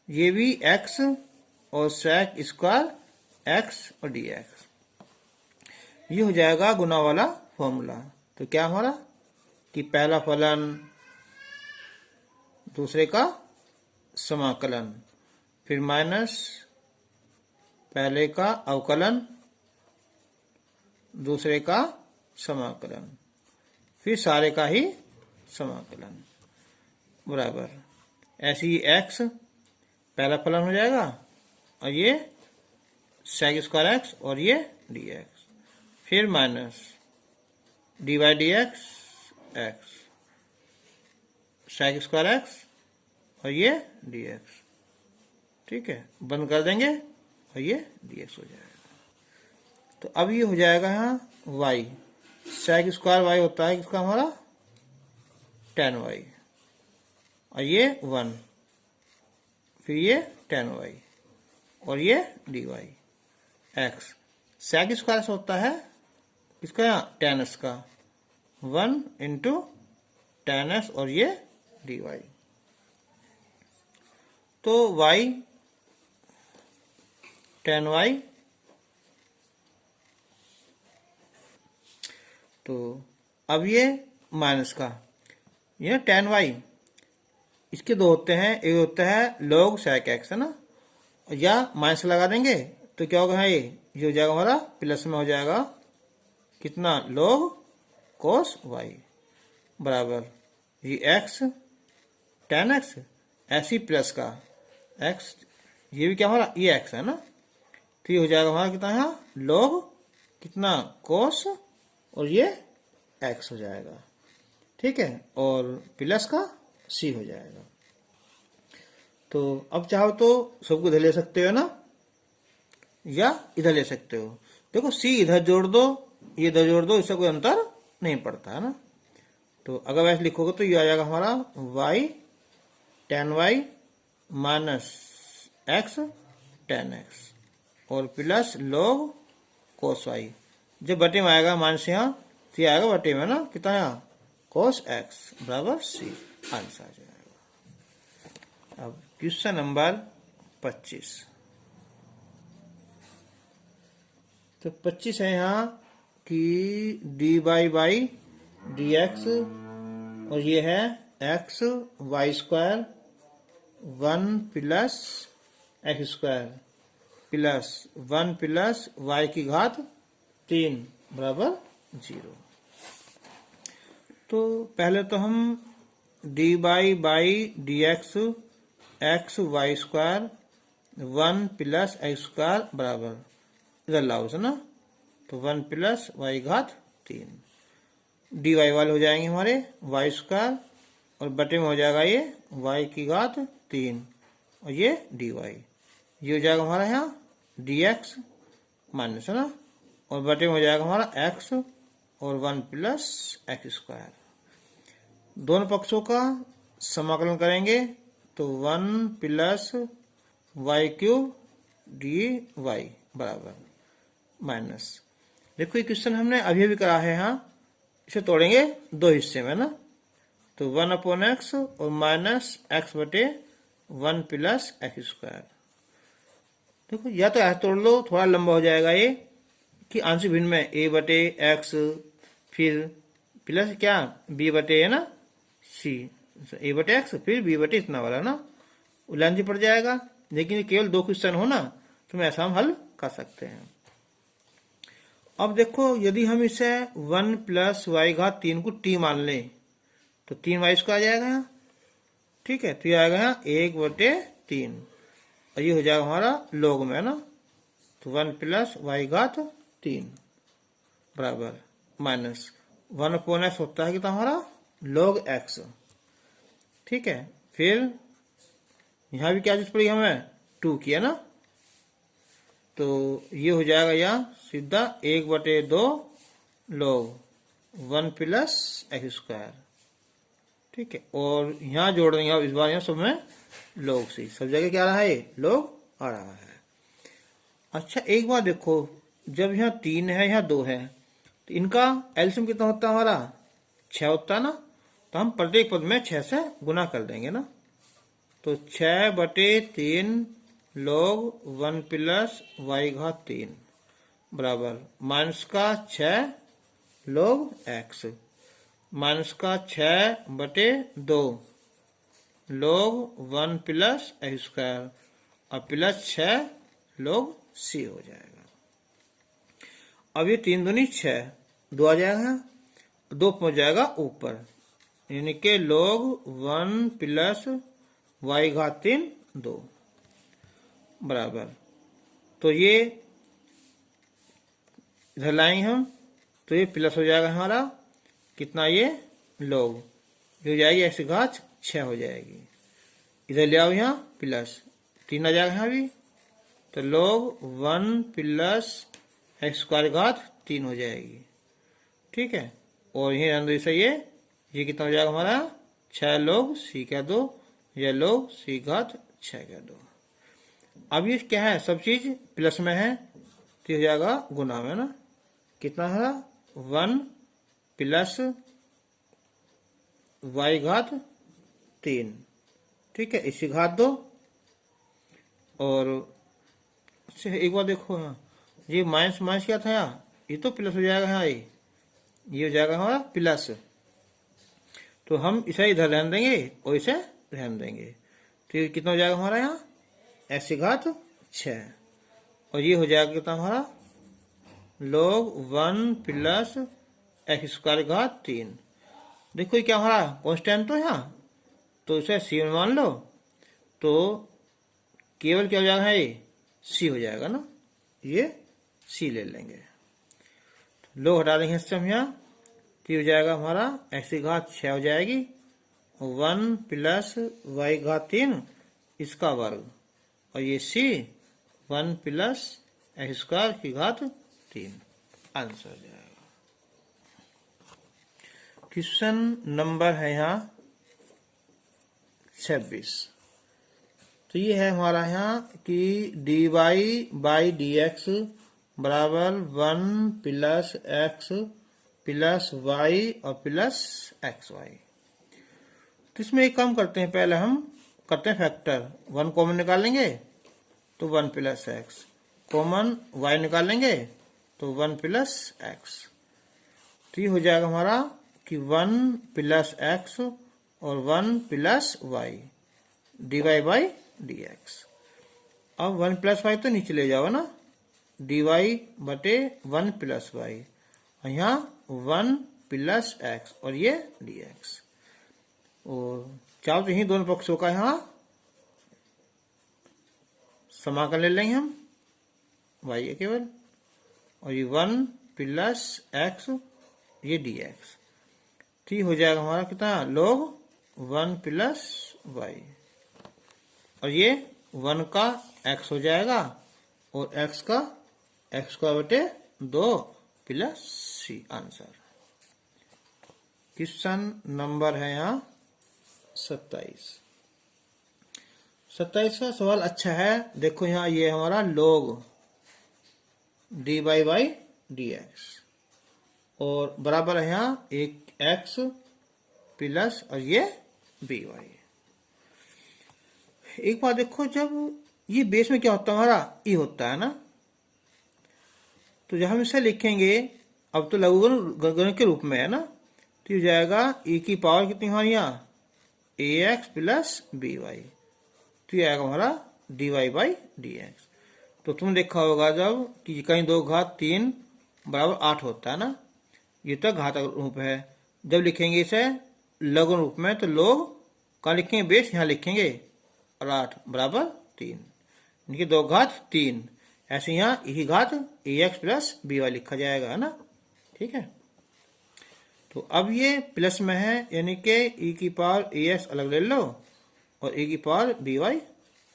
ये भी x और sec स्क्वायर x और dx। ये हो जाएगा गुना वाला फॉर्मूला। तो क्या हमारा कि पहला फलन दूसरे का समाकलन, फिर माइनस पहले का अवकलन दूसरे का समाकलन, फिर सारे का ही समाकलन बराबर ऐसे ही x पहला फलन हो जाएगा और ये sec स्क्वायर x और ये dx, फिर minus dy dx x sec square x और ये dx। ठीक है, बंद कर देंगे और ये dx हो जाएगा। तो अब ये हो जाएगा यहाँ y sec स्क्वायर y होता है किसका हमारा tan y और ये 1, फिर ये tan y और ये dy x। sec स्क्वायर होता है किसका tan x का 1 इंटू टेन एक्स और ये dy। तो y टेन वाई, तो अब ये माइनस का ये टेन वाई, इसके दो होते हैं, एक होता है log sec x है ना, या माइनस लगा देंगे तो क्या होगा, ये हो जाएगा हमारा प्लस में हो जाएगा कितना log cos y बराबर ये x टेन एक्स ऐसी प्लस का x, ये भी क्या हमारा ये x है ना, तो ये हो जाएगा हमारा कितना है log कितना cos और ये x हो जाएगा, ठीक है, और प्लस का c हो जाएगा। तो अब चाहो तो सबको इधर ले सकते हो ना, या इधर ले सकते हो। देखो c इधर जोड़ दो, ये इधर जोड़ दो, इससे कोई अंतर नहीं पड़ता है ना। तो अगर वैसे लिखोगे तो ये आ जाएगा हमारा y tan y minus x tan x और प्लस log cos y। जब बटे में आएगा माइनस यहाँ तो ये आएगा बटे में ना कितना यहाँ cos x बराबर c, आंसर आ जाएगा। अब क्वेश्चन नंबर 25। तो 25 है यहाँ कि dy बाई डी एक्स और ये है x y square 1 plus x square plus 1 plus y की घात 3 बराबर 0। तो पहले तो हम dy by d x y square 1 plus x square बराबर इधर लाओ से ना, तो 1 प्लस y घात 3 dy वाले हो जाएंगे हमारे वाई स्क्वायर और बटे में हो जाएगा ये y की घात 3 और ये dy, ये हो जाएगा हमारा यहाँ dx माइनस है ना, और बटे में हो जाएगा हमारा x और 1 प्लस एक्स स्क्वायर। दोनों पक्षों का समाकलन करेंगे तो 1 plus y cube d y बराबर माइनस। देखो ये क्वेश्चन हमने अभी अभी करा है, यहाँ इसे तोड़ेंगे दो हिस्से में ना, तो 1 अपॉन एक्स और माइनस एक्स बटे 1 प्लस एक्स स्क्वायर। देखो या तो ऐसे तोड़ लो, थोड़ा लंबा हो जाएगा ये कि आंशिक भिन्न में a बटे एक्स फिर प्लस क्या b बटे है ना c, a बटे एक्स फिर b बटे इतना वाला ना, उलझन पड़ जाएगा। लेकिन केवल दो क्वेश्चन हो ना तो हम ऐसा हम हल कर सकते हैं। अब देखो यदि हम इसे 1 प्लस वाई घात 3 को t मान लें तो 3 वाई स्क्वायर आ जाएगा यहाँ, ठीक है, तो ये आएगा यहाँ 1 बटे 3 और ये हो जाएगा हमारा log में ना, तो 1 प्लस वाई घात 3 बराबर माइनस 1 अपॉन एक्स होता है कितना हमारा log x, ठीक है। फिर यहाँ भी क्या चीज पड़ी हमें 2 किया ना, तो ये हो जाएगा यहाँ सीधा 1 बटे 2 log 1 प्लस एक्स स्क्वायर, ठीक है, और यहाँ जोड़ देंगे इस बार यहाँ सब में log c, सब जगह क्या आ रहा है log आ रहा है। अच्छा एक बार देखो, जब यहाँ 3 है यहाँ 2 है तो इनका एलसीएम कितना होता है हमारा 6 होता है ना, तो हम प्रत्येक पद में 6 से गुना कर देंगे ना, तो 6 बटे 3 log 1 प्लस वाई घात 3 बराबर माइनस का 6 log x माइनस का 6 बटे 2 log 1 प्लस एक्स स्क्वायर और प्लस 6 log c हो जाएगा। अब ये 3 दूनी 6, 2 आ जाएगा, 2 पहुंच जाएगा ऊपर, यानी कि log 1 प्लस वाई घात 3 2 बराबर, तो ये इधर लाएंगे हम तो ये प्लस हो जाएगा हमारा कितना ये log, जो हो जाएगी एक्स घात 6 हो जाएगी, इधर ले आओ यहाँ प्लस 3 आ जाएगा यहाँ भी, तो log 1 प्लस एक्स स्क्वायर घात 3 हो जाएगी, ठीक है, और यही अंदर से ये कितना हो जाएगा हमारा 6 log c का 2 या log c घात 6 का 2। अब ये क्या है सब चीज प्लस में है तो हो जाएगा गुना में ना, कितना है 1 प्लस y घात 3, ठीक है, इसी घात 2। और अच्छा एक बार देखो यहाँ, ये माइनस माइनस क्या था यहाँ, ये तो प्लस हो जाएगा यहाँ, ये हो जाएगा हमारा प्लस। तो हम इसे इधर रहने देंगे और इसे रहने देंगे। तो ये कितना हो जाएगा हमारा यहाँ, x घात 6, और ये हो जाएगा कितना हमारा log 1 प्लस एक्स स्क्वायर घात 3। देखो ये क्या हमारा कांस्टेंट तो यहाँ, तो इसे c में मान लो, तो केवल क्या हो जाएगा, ये c हो जाएगा ना, ये c ले लेंगे। लो हटा देंगे इससे हम यहाँ, तो हो जाएगा हमारा x घात 6 हो जाएगी 1 प्लस y घात 3 इसका वर्ग, और ये c 1 प्लस एक्स स्क्वायर की घात 3 आंसर हो जाएगा। क्वेश्चन नंबर है यहाँ 26। तो ये है हमारा यहाँ कि dy बाई डी एक्स बराबर 1 प्लस एक्स प्लस वाई और प्लस एक्स वाई। तो इसमें एक काम करते हैं, पहले हम करते हैं फैक्टर। 1 कॉमन निकालेंगे तो 1 प्लस एक्स, कॉमन y निकालेंगे तो 1 प्लस एक्स। तो ये हो जाएगा हमारा कि 1 प्लस एक्स और 1 plus y d y by d x. अब 1 प्लस वाई तो नीचे ले जाओ ना, डी वाई बटे 1 प्लस वाई, और यहाँ 1 प्लस एक्स और ये डी एक्स। और चाहो तो यही दोनों पक्षों का यहाँ समाकलन ले लेंगे हम, y है केवल, और ये 1 प्लस एक्स ये डी एक्स। ठीक हो जाएगा हमारा कितना log 1 प्लस वाई, और ये 1 का x हो जाएगा और x का x का बटे 2 plus c answer. Question number है यहाँ 27। 27 का सवाल अच्छा है। देखो यहाँ ये हमारा log dy by d x और बराबर है यहाँ एक x प्लस और ये बी वाई। एक बार देखो, जब ये बेस में क्या होता है हमारा ई होता है ना, तो जब हम इसे लिखेंगे अब तो लघुगण के रूप में है ना, तो ये जाएगा e की पावर कितनी हमारी यहाँ a x plus b y, तो ये आएगा हमारा d y by d x. तो तुम देखा होगा जब कि कहीं 2 घात 3 बराबर 8 होता है ना, ये तो घातांक रूप है। जब लिखेंगे इसे लघु रूप में तो लोग कहाँ लिखेंगे, बेस यहाँ लिखेंगे और 8 बराबर 3, इनकी 2 घात 3, ऐसे यहाँ ई घात ए एक्स प्लस बी वाई लिखा जाएगा, है ना, ठीक है। तो अब ये प्लस में है, यानी कि ई की पावर ए एक्स अलग ले लो और ए की पावर बी वाई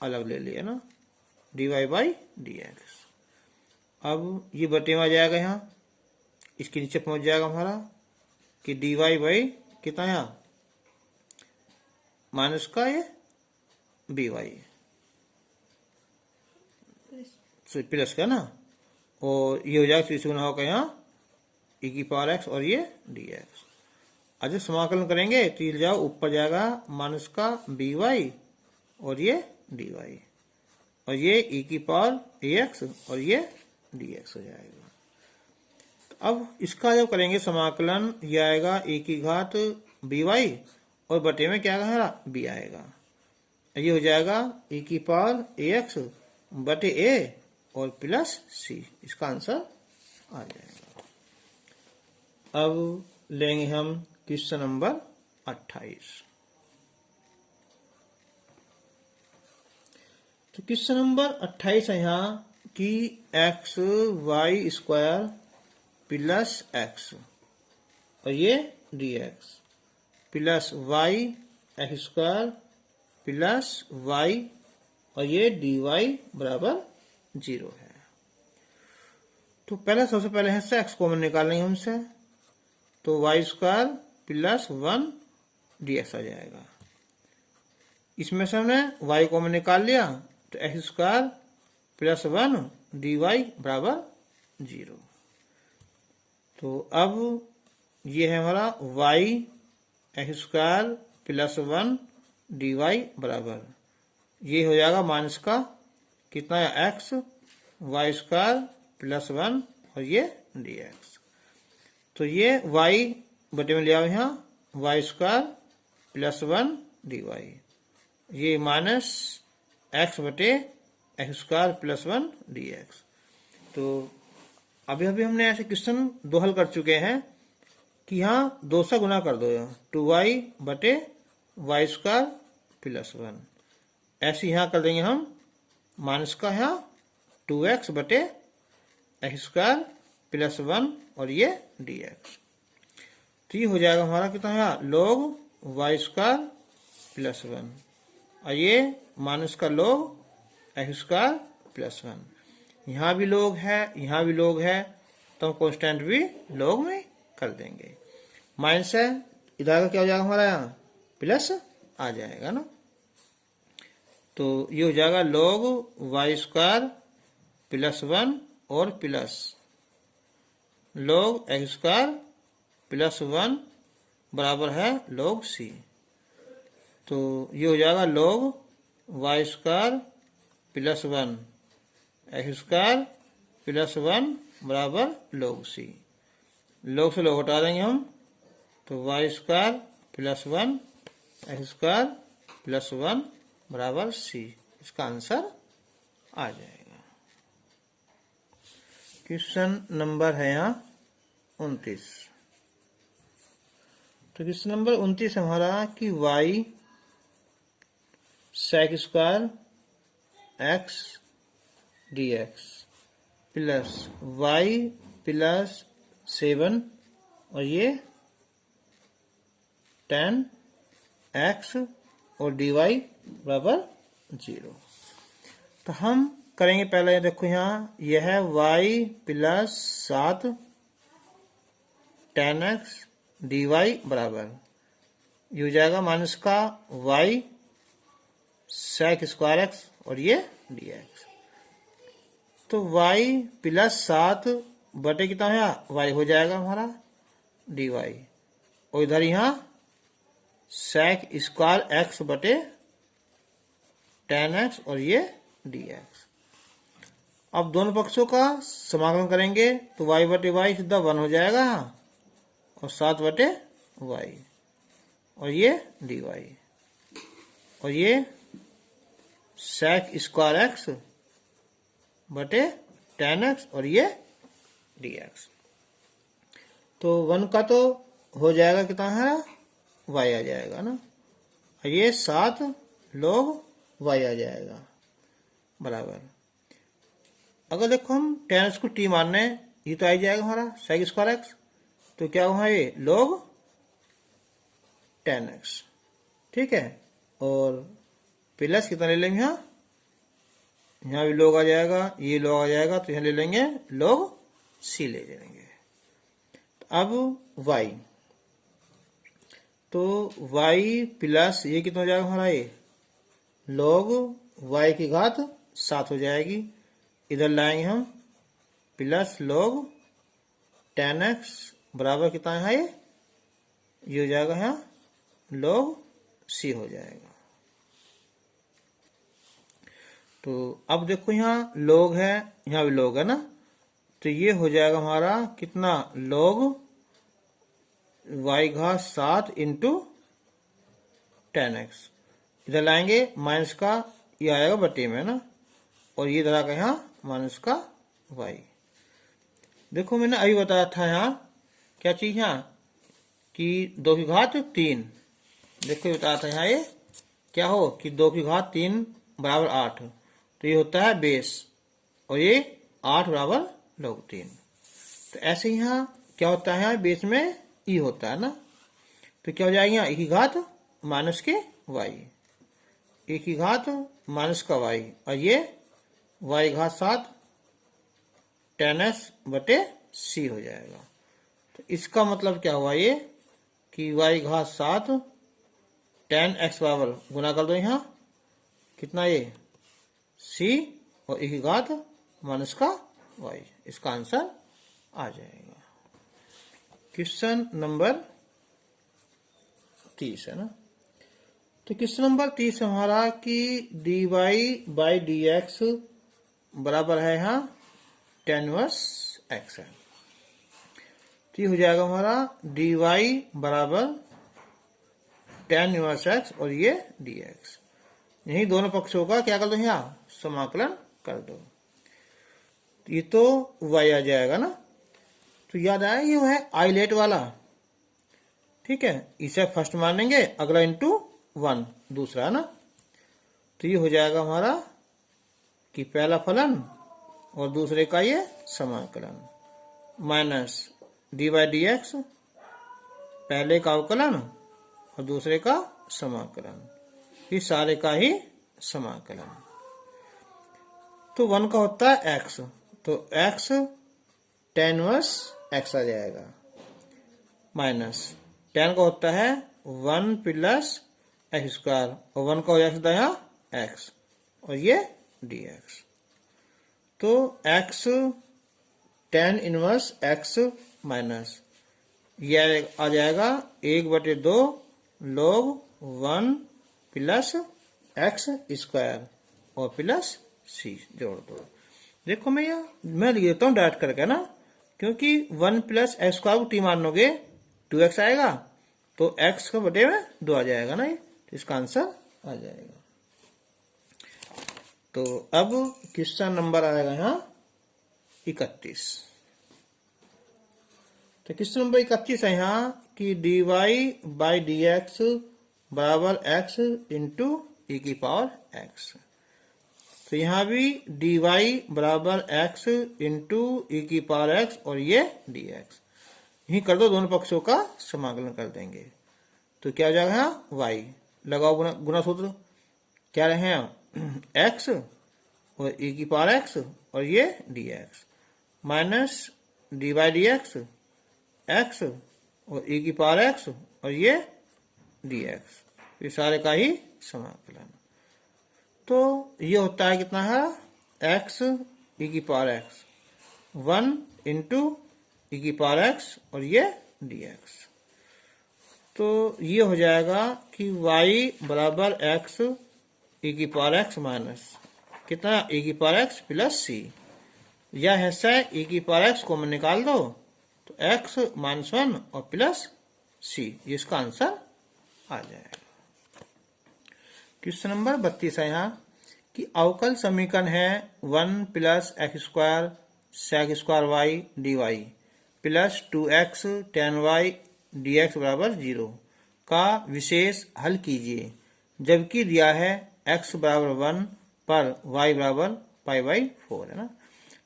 अलग ले लिया ना, d y by d x. अब ये बटे में आ जाएगा, यहाँ इसके नीचे पहुंच जाएगा हमारा कि डी वाई बाई कितना यहाँ माइनस का ये बी वाई प्लस का ना, और ये हो जाएगा तीसरा गुना होगा यहाँ ई की पावर एक्स और ये डी एक्स। आज समाकलन करेंगे तो ये जाओ ऊपर जाएगा माइनस का बी वाई और ये डी वाई, और ये ई की पावर ए एक्स और ये डी एक्स हो जाएगा। अब इसका जब करेंगे समाकलन, ये आएगा ए की घात बी वाई और बटे में क्या आएगा बी आएगा, ये हो जाएगा ए की पावर ए एक्स बटे ए और प्लस सी, इसका आंसर आ जाएगा। अब लेंगे हम क्वेश्चन नंबर 28। तो क्वेश्चन नंबर 28 है यहाँ कि x y square plus x और ये d x plus y x square plus y और ये डी वाई बराबर 0 है। तो पहले सबसे पहले है से एक्स कॉमन निकालेंगे हमसे, तो y square plus 1 d x आ जाएगा। इसमें से हमने वाई कॉमन निकाल लिया तो x square plus 1 d y बराबर 0। तो अब ये है हमारा y x square plus 1 d y बराबर, ये हो जाएगा माइनस का कितना है एक्स वाई स्क्वायर प्लस 1 और ये डी एक्स। तो ये वाई बटे में ले आओ यहाँ, y square plus 1 d y, ये माइनस एक्स बटे x square plus 1 d x. तो अभी अभी हमने ऐसे क्वेश्चन दो हल कर चुके हैं कि यहाँ 2 से गुना कर दो, 2y बटे वाई स्क्वायर प्लस 1, ऐसे यहाँ कर देंगे हम माइनस का यहाँ 2x बटे एक्स स्क्वायर प्लस 1 और ये dx। तो ये हो जाएगा हमारा कितना है log वाई स्क्वायर प्लस 1 और ये माइनस का log एक्स स्क्वायर प्लस 1। यहाँ भी log है, यहाँ भी log है, तो हम कॉन्स्टेंट भी log में कर देंगे। माइनस है, इधर का क्या हो जाएगा हमारा यहाँ प्लस आ जाएगा ना। तो ये हो जाएगा log वाई स्क्वायर प्लस 1 और plus log x square plus 1 बराबर है log c। तो ये हो जाएगा log y square plus 1 x square plus 1 बराबर log c। log से log हटा देंगे हम, तो y square plus 1 x square plus 1 बराबर c, इसका आंसर आ जाएगा। क्वेश्चन नंबर है यहाँ 29। तो क्वेश्चन नंबर 29 हमारा कि y sec square x dx plus y plus 7 और ये 10 x और dy बराबर 0। तो हम करेंगे पहले, देखो यहाँ यह है y प्लस 7 10x dy बराबर, ये हो जाएगा माइनस का y sec स्क्वायर x और ये dx। तो y प्लस 7 बटे कितना है y हो जाएगा हमारा dy, और इधर यहाँ sec स्क्वायर x बटे 10x और ये dx। अब दोनों पक्षों का समाकलन करेंगे तो y बटे y सीधा 1 हो जाएगा और 7 बटे y और ये dy, और ये sec स्क्वायर x बटे 10x और ये dx। तो 1 का तो हो जाएगा कितना है y आ जाएगा ना, और ये 7 log y आ जाएगा बराबर। अगर देखो हम 10x को t मानने, ये तो आ जाएगा हमारा sec स्क्वायर x, तो क्या हुआ ये log 10x, ठीक है। और प्लस कितना ले लेंगे यहाँ, यहाँ भी log आ जाएगा, ये log आ जाएगा, तो यहाँ ले लेंगे log c ले लेंगे। अब y, तो y प्लस ये कितना हो जाएगा हमारा ये log y की घात 7 हो जाएगी, इधर लाएंगे हम प्लस log 10x बराबर कितना है ये हो जाएगा यहाँ log c हो जाएगा। तो अब देखो यहाँ log है, यहाँ भी log है ना, तो ये हो जाएगा हमारा कितना log y घात 7 इंटू 10x, इधर लाएंगे माइनस का ये आएगा बटे में ना, और ये इधर आएगा यहाँ माइनस का y। देखो मैंने अभी बताया था यहाँ क्या चीज यहाँ कि 2 की घात 3, देखो ये बताया था यहाँ ये क्या हो कि 2 की घात 3 बराबर 8, तो ये होता है बेस, और ये 8 बराबर log 3। तो ऐसे यहाँ क्या होता है यहाँ बेस में ई होता है ना, तो क्या हो जाएगा यहाँ e की घात माइनस के y, e की घात माइनस का y, और ये y घात 7 10x बटे c हो जाएगा। तो इसका मतलब क्या हुआ ये कि y घात 7 10x बराबर गुना कर दो यहाँ कितना ये c और e की घात माइनस का y, इसका आंसर आ जाएगा। क्वेश्चन नंबर 30 है ना। तो क्वेश्चन नंबर 30 हमारा कि dy बाई डी एक्स बराबर है यहाँ tan इनवर्स x है। तो ये हो जाएगा हमारा dy बराबर tan इनवर्स x और ये dx। यही दोनों पक्षों का क्या कर दो, यहाँ समाकलन कर दो। ये तो y आ जाएगा ना। तो याद आया ये है आइलेट वाला, ठीक है। इसे फर्स्ट मानेंगे, अगला इंटू 1 दूसरा ना। तो ये हो जाएगा हमारा कि पहला फलन और दूसरे का ये समाकलन minus D by d x, पहले का अवकलन और दूसरे का समाकलन, ये सारे का ही समाकलन। तो 1 का होता है x, तो x tan इनवर्स x आ जाएगा, माइनस tan का होता है 1 प्लस एक्स स्क्वायर और 1 का हो जाएगा यहाँ x और ये dx। तो x tan inverse x minus ये आ जाएगा 1/2 log 1 प्लस एक्स स्क्वायर और प्लस c जोड़ दो। देखो मैं लिख देता हूँ डायरेक्ट करके ना, क्योंकि 1 प्लस एक्स स्क्वायर को t मानोगे 2x आएगा, तो x का बटे में 2 आ जाएगा ना, ये तो इसका आंसर आ जाएगा। तो अब क्वेश्चन नंबर आएगा यहाँ 31। तो क्वेश्चन नंबर 31 है यहाँ कि dy बाई डी एक्स बराबर x इंटू e की पावर x। तो यहाँ भी dy बराबर x इंटू e की पावर x और ये dx। यही कर दो, दोनों पक्षों का समाकलन कर देंगे। तो क्या हो जाएगा यहाँ y, लगाओ गुना सूत्र, क्या रहे हैं x और e की पावर x और ये dx minus D by d x x और e की पावर x और ये dx, ये सारे का ही समाकलन। तो ये होता है कितना है x e की पावर x 1 इंटू e की पावर x और ये dx। तो ये हो जाएगा कि y बराबर x e की पावर x माइनस कितना e की पावर x प्लस c, यह हिस्सा e की पावर x को निकाल दो तो x -1 और प्लस c, इसका आंसर आ जाएगा। क्वेश्चन नंबर 32 है यहाँ कि अवकल समीकरण है 1 plus x square sec square y d y plus 2x tan y dx बराबर 0 का विशेष हल कीजिए, जबकि दिया है x बराबर 1 पर y बराबर π/4 है ना।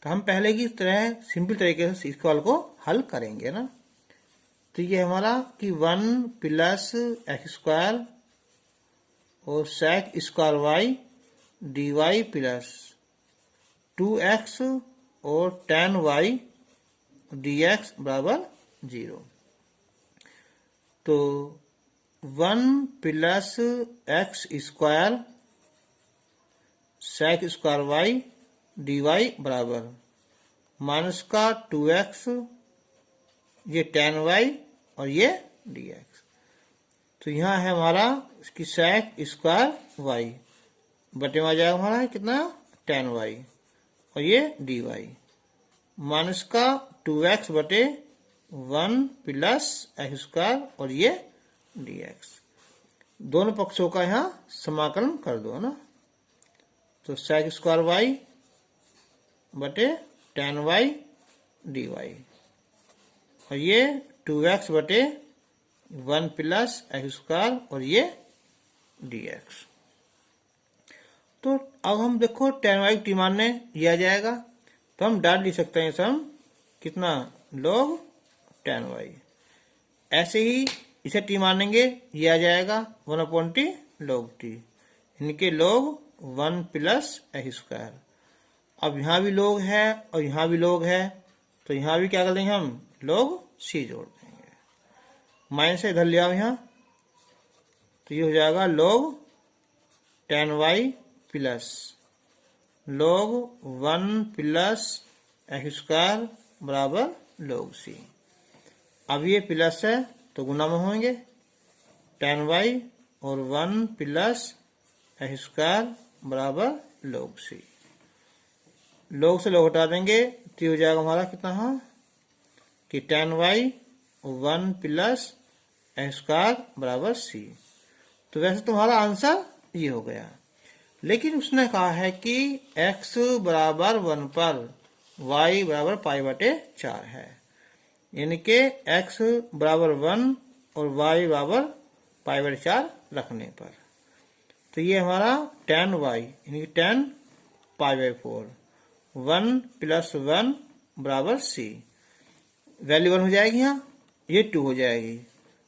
तो हम पहले की तरह सिंपल तरीके से इस सवाल को हल करेंगे ना। तो ये हमारा कि 1 प्लस एक्स स्क्वायर और sec square y d y plus 2x और tan y dx बराबर 0। तो 1 plus x square sec square y d y बराबर माइनस का 2x ये tan y और ये dx। तो यहाँ है हमारा इसकी सेक स्क्वायर y बटे में आ जाएगा हमारा कितना tan y और ये dy माइनस का 2x बटे 1 प्लस एक्स स्क्वायर और ये dx। दोनों पक्षों का यहाँ समाकलन कर दो ना। तो सेक स्क्वायर y बटे tan y dy और ये 2x बटे 1 प्लस एक्स स्क्वायर और ये dx। तो अब हम देखो tan y टी मानने लिया जाएगा, तो हम डाल लिख सकते हैं हम कितना log tan y। ऐसे ही इसे टी मानेंगे ये आ जाएगा 1/t log t, इनके log 1 प्लस एक्स स्क्वायर। अब यहाँ भी log है और यहाँ भी log है, तो यहाँ भी क्या कर देंगे हम log c जोड़ देंगे, माइनस से इधर ले आओ यहाँ, तो ये हो जाएगा log tan y plus log 1 plus x square बराबर log c। अब ये प्लस है तो गुना में होंगे, tan y और 1 प्लस एक्स स्क्वायर बराबर log c। log से log हटा देंगे तो ये हो जाएगा हमारा कितना है कि tan y 1 plus x square बराबर c। तो वैसे तुम्हारा आंसर ये हो गया, लेकिन उसने कहा है कि x बराबर 1 पर y बराबर पाई बटे 4 है, यानी कि x बराबर 1 और y बराबर पाई बटे 4 रखने पर। तो ये हमारा tan y यानी कि tan पाई बाई 4 1 प्लस 1 बराबर c। वैल्यू 1 हो जाएगी, यहाँ ये 2 हो जाएगी,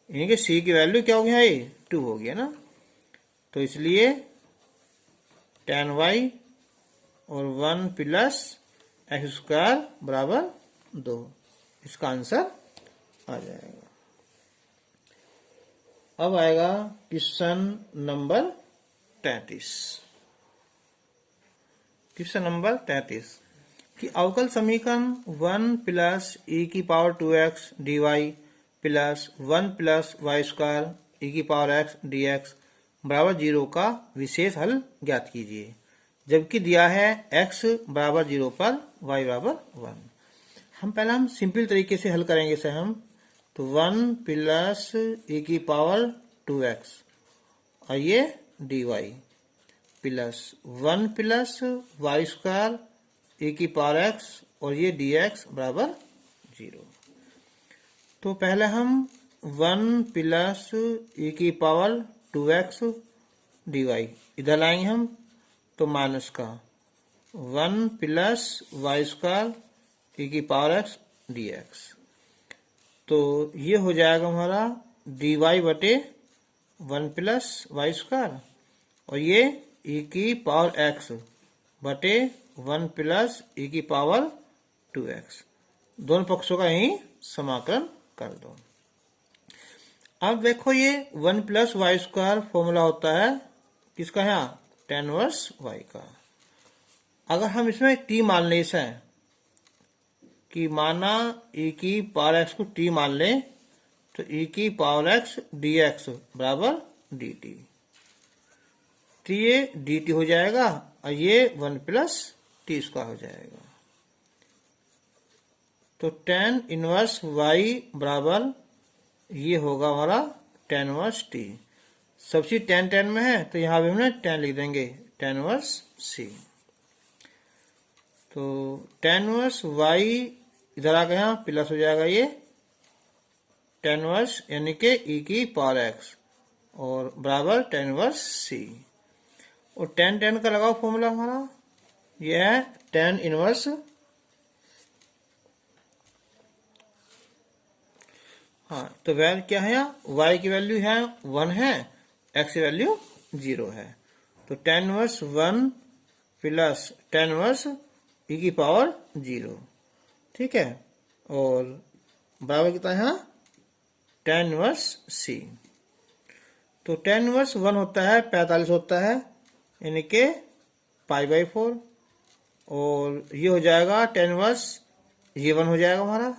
यानी कि c की वैल्यू क्या हो गया, ये 2 हो गया ना। तो इसलिए tan y और 1 प्लस एक्स स्क्वायर बराबर 2, इसका आंसर आ जाएगा। अब आएगा क्वेश्चन नंबर 33। क्वेश्चन नंबर 33 कि अवकल समीकरण 1 प्लस e की power 2x dy plus 1 plus y square e की पावर x dx बराबर 0 का विशेष हल ज्ञात कीजिए, जबकि दिया है x बराबर 0 पर y बराबर 1। हम सिंपल तरीके से हल करेंगे इसे हम। तो 1 प्लस e की पावर 2x और ये dy plus 1 plus y square e की पावर x और ये dx बराबर 0। तो पहले हम 1 प्लस e की पावर 2x dy इधर लाएंगे हम, तो माइनस का 1 प्लस वाई स्क्वायर e की पावर x dx। तो ये हो जाएगा हमारा dy बटे 1 प्लस वाई स्क्वायर और ये e की पावर x बटे 1 प्लस e की पावर 2x। दोनों पक्षों का यही समाकलन कर दो। अब देखो ये 1 प्लस वाई स्क्वायर फॉर्मूला होता है किसका, यहाँ tan इनवर्स y का। अगर हम इसमें t मान लें इसे, कि माना e की पावर x को t मान लें, तो e की पावर x dx बराबर dt। तो ये dt हो जाएगा और ये 1 प्लस t स्क्वायर हो जाएगा। तो tan इनवर्स y बराबर ये होगा हमारा tan इनवर्स t। सब चीज tan में है तो यहाँ भी हमने tan लिख देंगे, tan इनवर्स c। तो tan इनवर्स y इधर आ गया प्लस हो जाएगा ये tan इनवर्स यानी कि e की पावर x और बराबर tan इनवर्स c। और tan का लगाओ फॉर्मूला हमारा ये है tan इनवर्स तो वैल्यू क्या है, यहाँ y की वैल्यू है 1 है, x की वैल्यू 0 है। तो tan inverse 1 plus tan inverse e की पावर 0, ठीक है, और बराबर कितना है यहाँ tan इनवर्स c। तो tan इनवर्स 1 होता है 45 होता है, यानी कि पाई बाई 4, और ये हो जाएगा tan इनवर्स ये 1 हो जाएगा हमारा,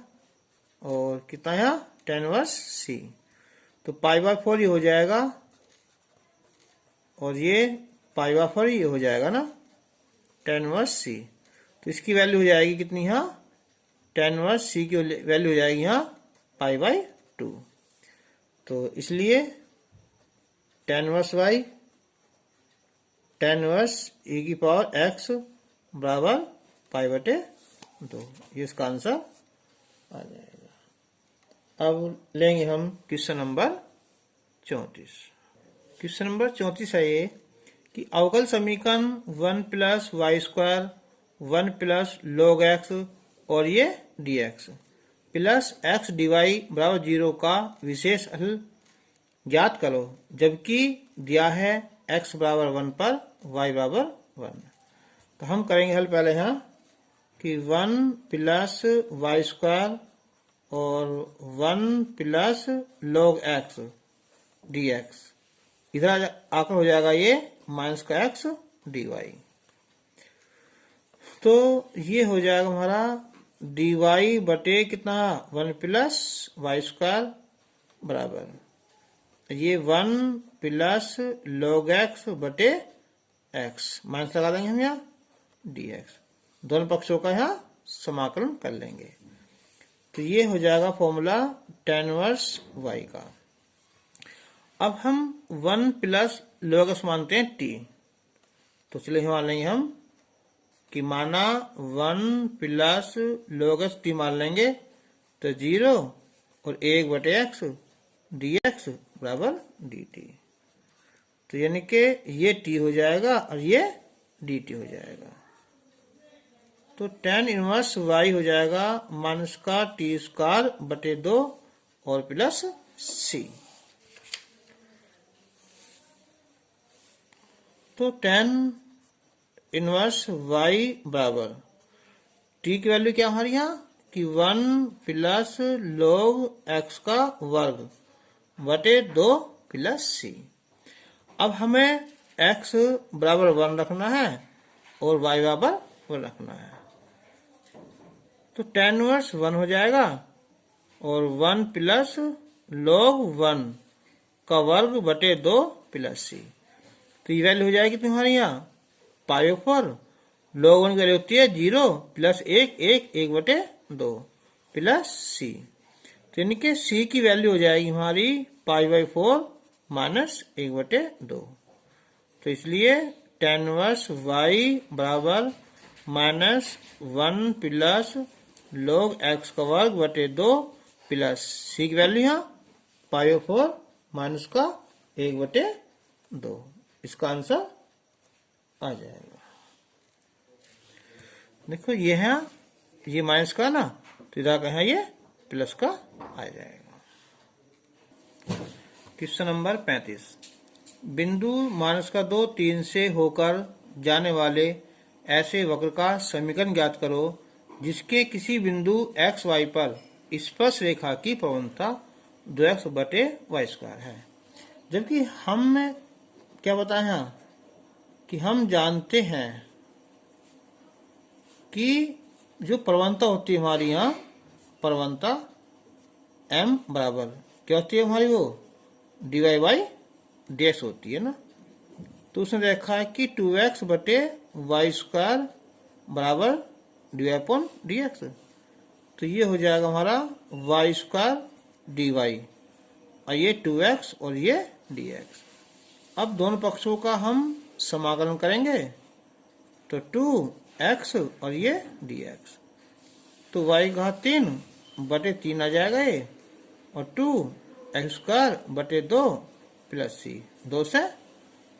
और कितना है tan इनवर्स c। तो पाई बाई 4 ये हो जाएगा और ये पाई बाई 4 ये हो जाएगा ना tan इनवर्स c। तो इसकी वैल्यू हो जाएगी कितनी, यहाँ tan इनवर्स c की वैल्यू हो जाएगी यहाँ पाई बाई 2। तो इसलिए tan inverse y tan inverse e की पावर x बराबर पाई बटे 2, ये इसका आंसर आ जाएगा। अब लेंगे हम क्वेश्चन नंबर 34। क्वेश्चन नंबर 34 है ये कि अवकल समीकरण 1 plus y square 1 plus log x और ये dx प्लस x dy बराबर 0 का विशेष हल ज्ञात करो, जबकि दिया है x बराबर 1 पर y बराबर 1। तो हम करेंगे हल पहले यहाँ कि 1 प्लस वाई स्क्वायर और 1 प्लस log x dx इधर आकर हो जाएगा ये माइनस का x dy। तो ये हो जाएगा हमारा dy बटे कितना 1 प्लस वाई स्क्वायर बराबर ये 1 प्लस log x बटे x माइनस लगा देंगे हम यहाँ dx, दोनों पक्षों का यहाँ समाकलन कर लेंगे। तो ये हो जाएगा फॉर्मूला tan इनवर्स y का। अब हम 1 प्लस log x मानते हैं t, तो चलिए मान लेंगे हम कि माना 1 प्लस log x t मान लेंगे तो 0 और 1 बटे x dx बराबर dt। तो यानी कि ये t हो जाएगा और ये dt हो जाएगा। तो tan इनवर्स y हो जाएगा माइनस का t स्क्वायर बटे 2 और प्लस c। तो tan इनवर्स y बराबर t की वैल्यू क्या हमारी यहाँ कि 1 प्लस log x का वर्ग बटे 2 प्लस c। अब हमें x बराबर 1 रखना है और y बराबर 1 रखना है। तो tan इनवर्स 1 हो जाएगा और 1 प्लस log 1 का वर्ग बटे 2 प्लस c। तो ये वैल्यू हो जाएगी तुम्हारी यहाँ पाई ओवर log 1 की वैल्यू होती है 0 प्लस 1 बटे 2 प्लस c। तो यानी कि c की वैल्यू हो जाएगी हमारी π/4 माइनस 1 बटे 2। तो इसलिए tan इनवर्स y बराबर माइनस 1 प्लस log x का वर्ग बटे 2 प्लस c की वैल्यू यहाँ π/4 माइनस का 1 बटे 2। इसका आंसर आ जाएगा। देखो ये है ये माइनस का ना, तो इधर का है ये प्लस का आ जाएगा। क्वेश्चन नंबर 35, बिंदु -2 3 से होकर जाने वाले ऐसे वक्र का समीकरण ज्ञात करो जिसके किसी बिंदु x y पर स्पर्श रेखा की प्रवणता 2x बटे y² है। जबकि हम क्या बताए हैं कि हम जानते हैं कि जो प्रवणता होती है हमारी यहाँ प्रवणता m बराबर क्या होती है हमारी वो dy/dx होती है ना। तो उसने देखा है कि 2x बटे y² बराबर dy/dx। तो ये हो जाएगा हमारा y² dy और ये 2x और ये dx। अब दोनों पक्षों का हम समाकलन करेंगे तो 2x और ये dx। तो y3 बटे 3 आ जाएगा ये और 2x² बटे 2 प्लस c, 2 से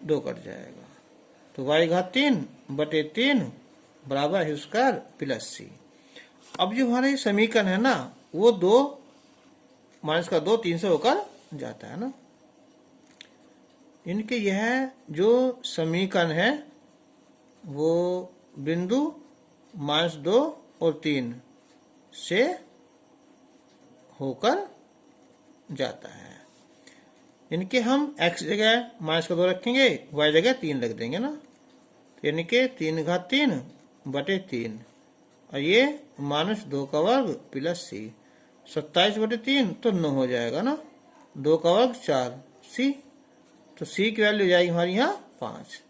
2 कट जाएगा। तो y3 बटे 3 बराबर x² प्लस c। अब जो हमारे समीकरण है ना वो 2 माइनस का 2 3 से होकर जाता है ना। इनके यह जो समीकरण है वो बिंदु -2 और 3 से होकर जाता है। इनके हम x जगह -2 रखेंगे, y जगह 3 रख देंगे ना। यानी कि 3 बटे 3 और ये -2 का वर्ग प्लस c, 27 बटे 3 तो 9 हो जाएगा ना, 2 का वर्ग 4 c। तो c की वैल्यू हो जाएगी हमारी यहाँ 5।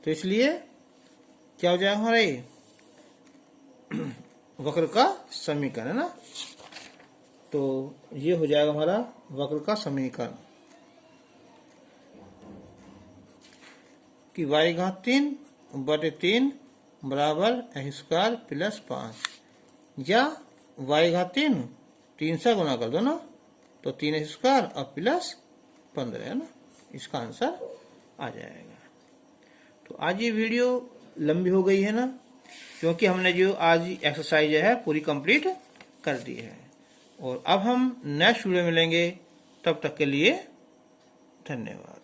तो इसलिए क्या हो जाएगा हमारा ये वक्र का समीकरण है ना। तो ये हो जाएगा हमारा वक्र का समीकरण कि y3 बटे 3 बराबर x² प्लस 5 या y3 3 से गुना कर दो ना तो 3x² और प्लस 15 है ना। इसका आंसर आ जाएगा। तो आज ये वीडियो लंबी हो गई है ना, क्योंकि हमने जो आज एक्सरसाइज है पूरी कंप्लीट कर दी है। और अब हम नेक्स्ट वीडियो मिलेंगे, तब तक के लिए धन्यवाद।